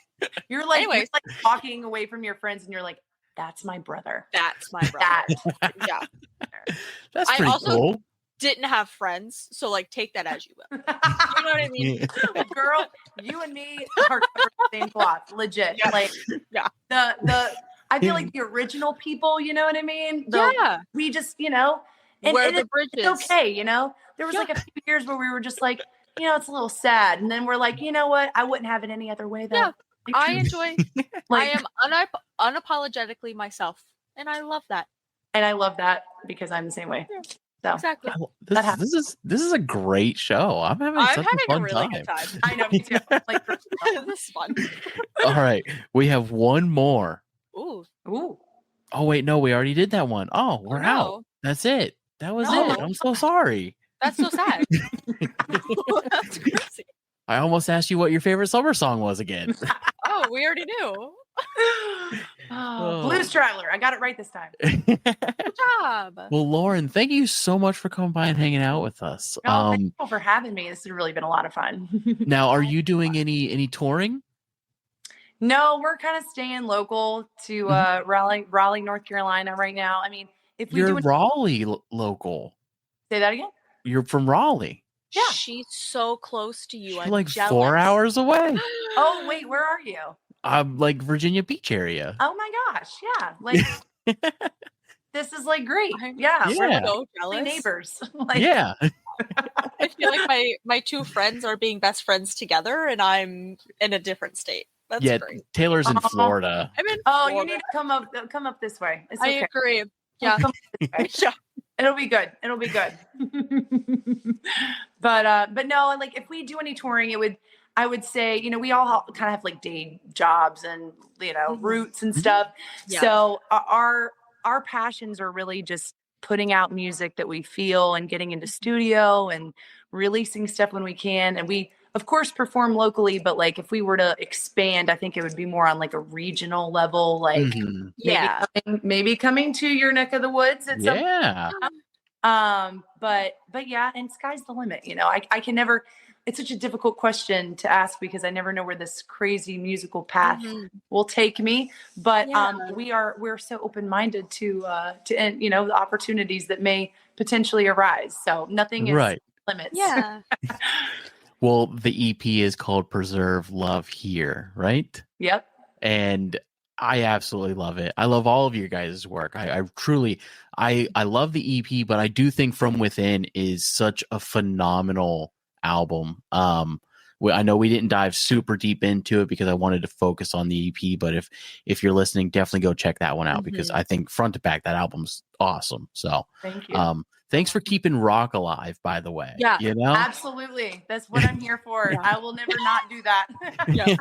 You're like, Anyways. you're like walking away from your friends and you're like, that's my brother. That's my brother. That. Yeah, That's I pretty also- cool. didn't have friends, so like take that as you will. You know what I mean? Yeah. Girl, you and me are covered in the same cloth. Legit. Yeah. Like Yeah. the I feel like the original people, you know what I mean? The- Yeah, We just, you know, and, where and the it's bridges. okay, you know. There was Yeah. like a few years where we were just like, you know, it's a little sad. And then we're like, you know what? I wouldn't have it any other way though. Yeah. Like, I truly. enjoy. Like, I am unapologetically myself, and I love that. and I love that because I'm the same way. Yeah. So Exactly. This is a great show. I'm having I'm such having a fun really time. good time. I know me too. Like, This is fun. All right, we have one more. Ooh. ooh. Oh wait, no, we already did that one. Oh, we're out. no. That's it. That was No. it. I'm so sorry. That's so sad. That's crazy. I almost asked you what your favorite summer song was again. Oh, we already knew. Oh, Blues Traveler. I got it right this time. Good job. Well, Lauren, thank you so much for coming by and hanging out with us. Oh, thank you for having me. This has really been a lot of fun. Now, are you doing any touring? No, we're kind of staying local to Raleigh, North Carolina right now. I mean, if we You're do Raleigh local. say that again. You're from Raleigh. Yeah. She's so close to you. You're I'm like jealous. 4 hours away. Oh, wait, where are you? I'm like Virginia Beach area. Oh my gosh. Yeah. Like this is like great. Yeah. We're Yeah. like So jealous. neighbors. Like, Yeah. I feel like my two friends are being best friends together, and I'm in a different state. That's Yeah. great. Taylor's in Florida. I'm in Oh, Florida. you need to come up this way. It's I okay. agree. Yeah. Come up this way. Yeah. It'll be good. It'll be good. But no, like if we do any touring, I would say, you know, we all kind of have like day jobs and, you know, roots and stuff. Yeah. So our passions are really just putting out music that we feel and getting into studio and releasing stuff when we can. And we, of course, perform locally, but like if we were to expand, I think it would be more on like a regional level, like Mhm. Yeah. maybe coming to your neck of the woods at some Yeah. but yeah, and sky's the limit, you know. I can never, it's such a difficult question to ask because I never know where this crazy musical path will take me. But Yeah. we're so open-minded to and, you know, the opportunities that may potentially arise. So nothing is Right. limits. Yeah. Well, the EP is called Preserve Love Here, right? Yep. And I absolutely love it. I love all of your guys' work. I truly, I love the EP, but I do think From Within is such a phenomenal album. I know we didn't dive super deep into it because I wanted to focus on the EP, but if you're listening, definitely go check that one out because I think front to back that album's awesome. So thank you. Thanks for keeping rock alive, by the way. Yeah, you know, absolutely. That's what I'm here for. I will never not do that. Yeah.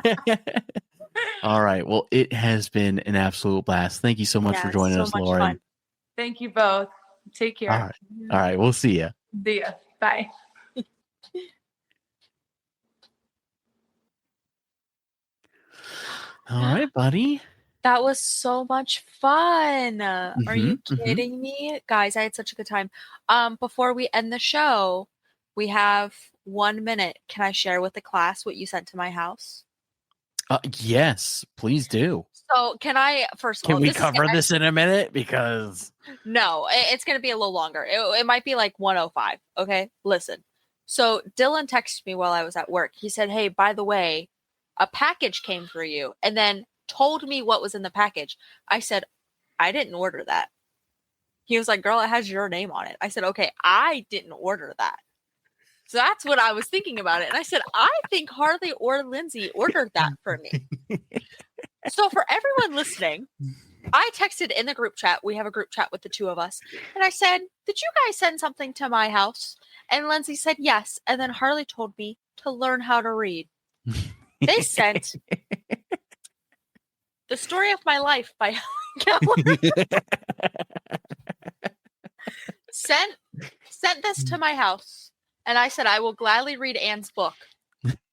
All right. Well, it has been an absolute blast. Thank you so much for joining us, Lauren. Fun. Thank you both. Take care. All right. All right. We'll see you. See ya. Bye. All right, buddy. That was so much fun. Are you kidding me? Guys, I had such a good time. Before we end the show, we have 1 minute. Can I share with the class what you sent to my house? Yes, please do. So can I, first of all, can we cover this in a minute? Because no, it's going to be a little longer. It might be like 1:05. Okay, listen. So Dylan texted me while I was at work. He said, hey, by the way, a package came for you, and then told me what was in the package. I said, I didn't order that. He was like, girl, it has your name on it. I said, okay, I didn't order that. So that's what I was thinking about it. And I said, I think Harley or Lindsay ordered that for me. So for everyone listening, I texted in the group chat. We have a group chat with the two of us. And I said, did you guys send something to my house? And Lindsay said, yes. And then Harley told me to learn how to read. They sent The Story of My Life by Helen Keller. sent this to my house. And I said, I will gladly read Anne's book.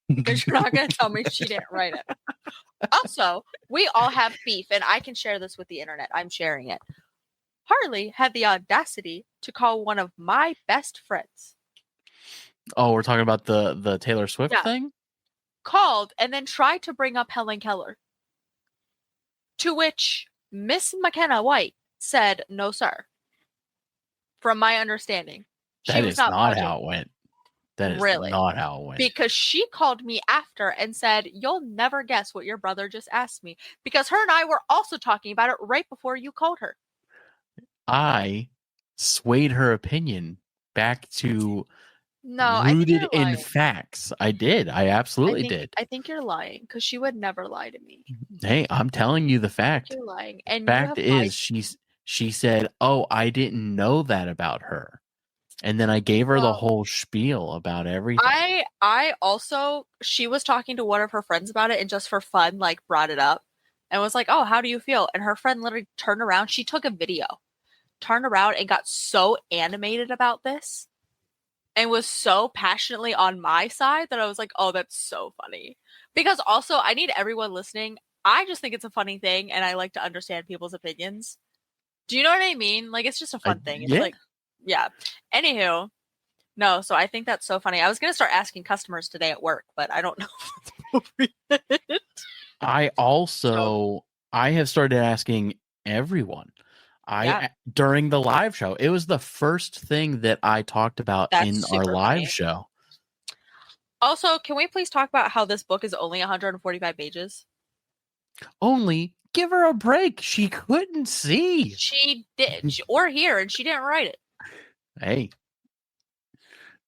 Because you're not going to tell me she didn't write it. Also, we all have beef, and I can share this with the internet. I'm sharing it. Harley had the audacity to call one of my best friends. Oh, we're talking about the Taylor Swift thing? Called and then tried to bring up Helen Keller. To which Miss McKenna White said, no, sir. From my understanding. That is not how it went. That is really not how it went. Because she called me after and said, you'll never guess what your brother just asked me. Because her and I were also talking about it right before you called her. I swayed her opinion back to rooted I think in facts. I did. I absolutely did. I think you're lying because she would never lie to me. Hey, I'm telling you the fact. You're lying. And fact is, she said, oh, I didn't know that about her. And then I gave her the whole spiel about everything. I also, she was talking to one of her friends about it and just for fun, like brought it up and was like, oh, how do you feel? And her friend literally turned around. She took a video, turned around and got so animated about this and was so passionately on my side that I was like, oh, that's so funny. Because also I need everyone listening. I just think it's a funny thing and I like to understand people's opinions. Do you know what I mean? Like, it's just a fun thing. It's like, yeah. Anywho, no, so I think that's so funny. I was going to start asking customers today at work, but I don't know if it's appropriate. I have started asking everyone. During the live show, it was the first thing that I talked about in our live show. Also, can we please talk about how this book is only 145 pages? Only? Give her a break. She couldn't see. She did, or hear, and she didn't write it. Hey,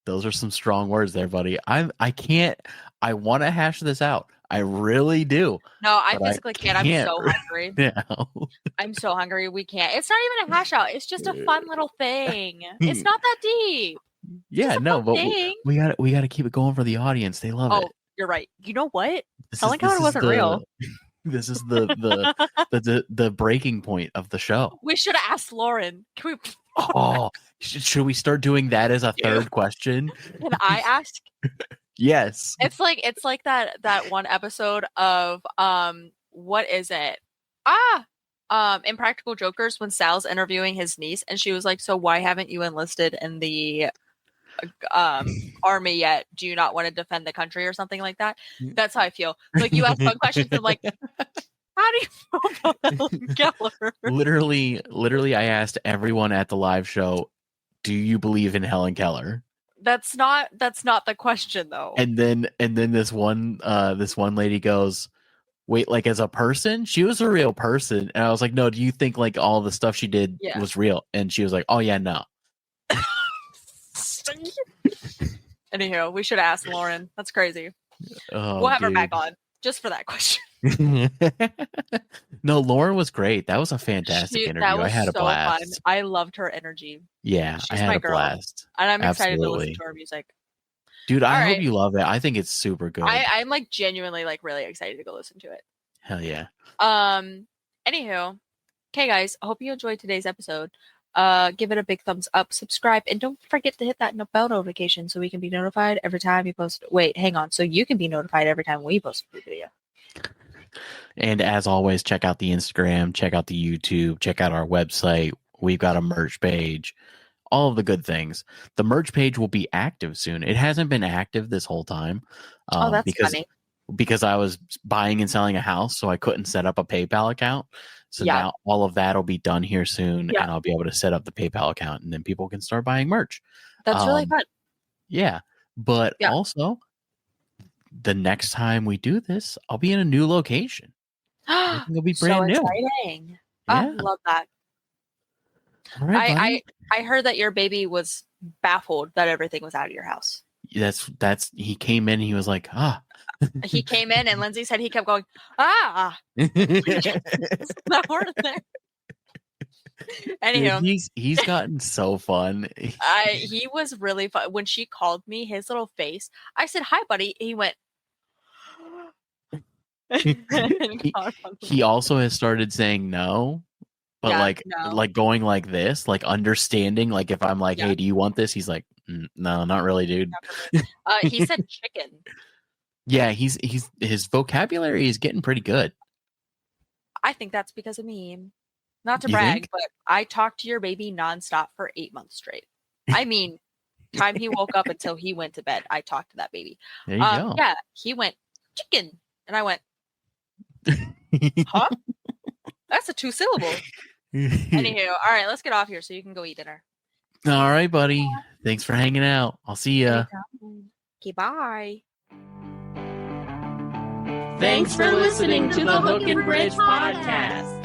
those are some strong words there, buddy. I want to hash this out. I really do. No, I physically can't. I'm so hungry. No. I'm so hungry. We can't. It's not even a hash out. It's just a fun little thing. It's not that deep. Yeah, no, but we got to keep it going for the audience. They love it. Oh, you're right. You know what? Helen Keller wasn't real. This is the breaking point of the show. We should have asked Lauren. Can we? Oh, should we start doing that as a third question? Can I ask? Yes. It's like that one episode of what is it? Impractical Jokers when Sal's interviewing his niece and she was like, so why haven't you enlisted in the army yet? Do you not want to defend the country or something like that? That's how I feel. Like you ask fun questions and like, how do you feel about Helen Keller? Literally, I asked everyone at the live show, do you believe in Helen Keller? That's not the question though. And then this one lady goes, wait, like as a person? She was a real person. And I was like, no, do you think like all the stuff she did was real? And she was like, oh yeah, no. Anyhow, we should ask Lauren. That's crazy. Oh, We'll have her dude. back on just for that question. No, Lauren was great. That was a fantastic interview. That was I had a so fun. blast. I loved her energy. Yeah, I She's had my a girl. blast. And I'm excited to listen Absolutely. to her music. Dude, I All hope right. you love it. I think it's super good. I'm like genuinely like really excited to go listen to it. Hell yeah. Anywho, okay guys, I hope you enjoyed today's episode. Give it a big thumbs up, subscribe, and don't forget to hit that bell notification so we can be notified every time we post. Wait, hang on. So you can be notified every time we post a video. And as always, check out the Instagram, check out the YouTube, check out our website. We've got a merch page, all of the good things. The merch page will be active soon. It hasn't been active this whole time. Oh, that's funny. Because I was buying and selling a house, so I couldn't set up a PayPal account. So now all of that will be done here soon, and I'll be able to set up the PayPal account, and then people can start buying merch. That's really fun. Yeah. But also, the next time we do this, I'll be in a new location. It'll be brand new. Exciting. Yeah. I love that. All right, I heard that your baby was baffled that everything was out of your house. That's he came in and he was like, He came in and Lindsay said he kept going, it's not more than there. Anywho, dude, he's gotten so fun. He was really fun. When she called me, his little face, I said, "Hi, buddy." He went. He also has started saying no, but like going like this, like understanding. Like if I'm like, "Hey, do you want this?" He's like, "No, not really, dude." He said chicken. Yeah, his vocabulary is getting pretty good. I think that's because of me. Not to brag, but I talked to your baby nonstop for 8 months straight. I mean, time he woke up until he went to bed, I talked to that baby. There you go. Yeah, he went chicken, and I went, huh? That's a 2-syllable. Anywho, all right, let's get off here so you can go eat dinner. All right, buddy. Thanks for hanging out. I'll see ya. Okay, bye. Thanks for listening to the Hook and Bridge podcast.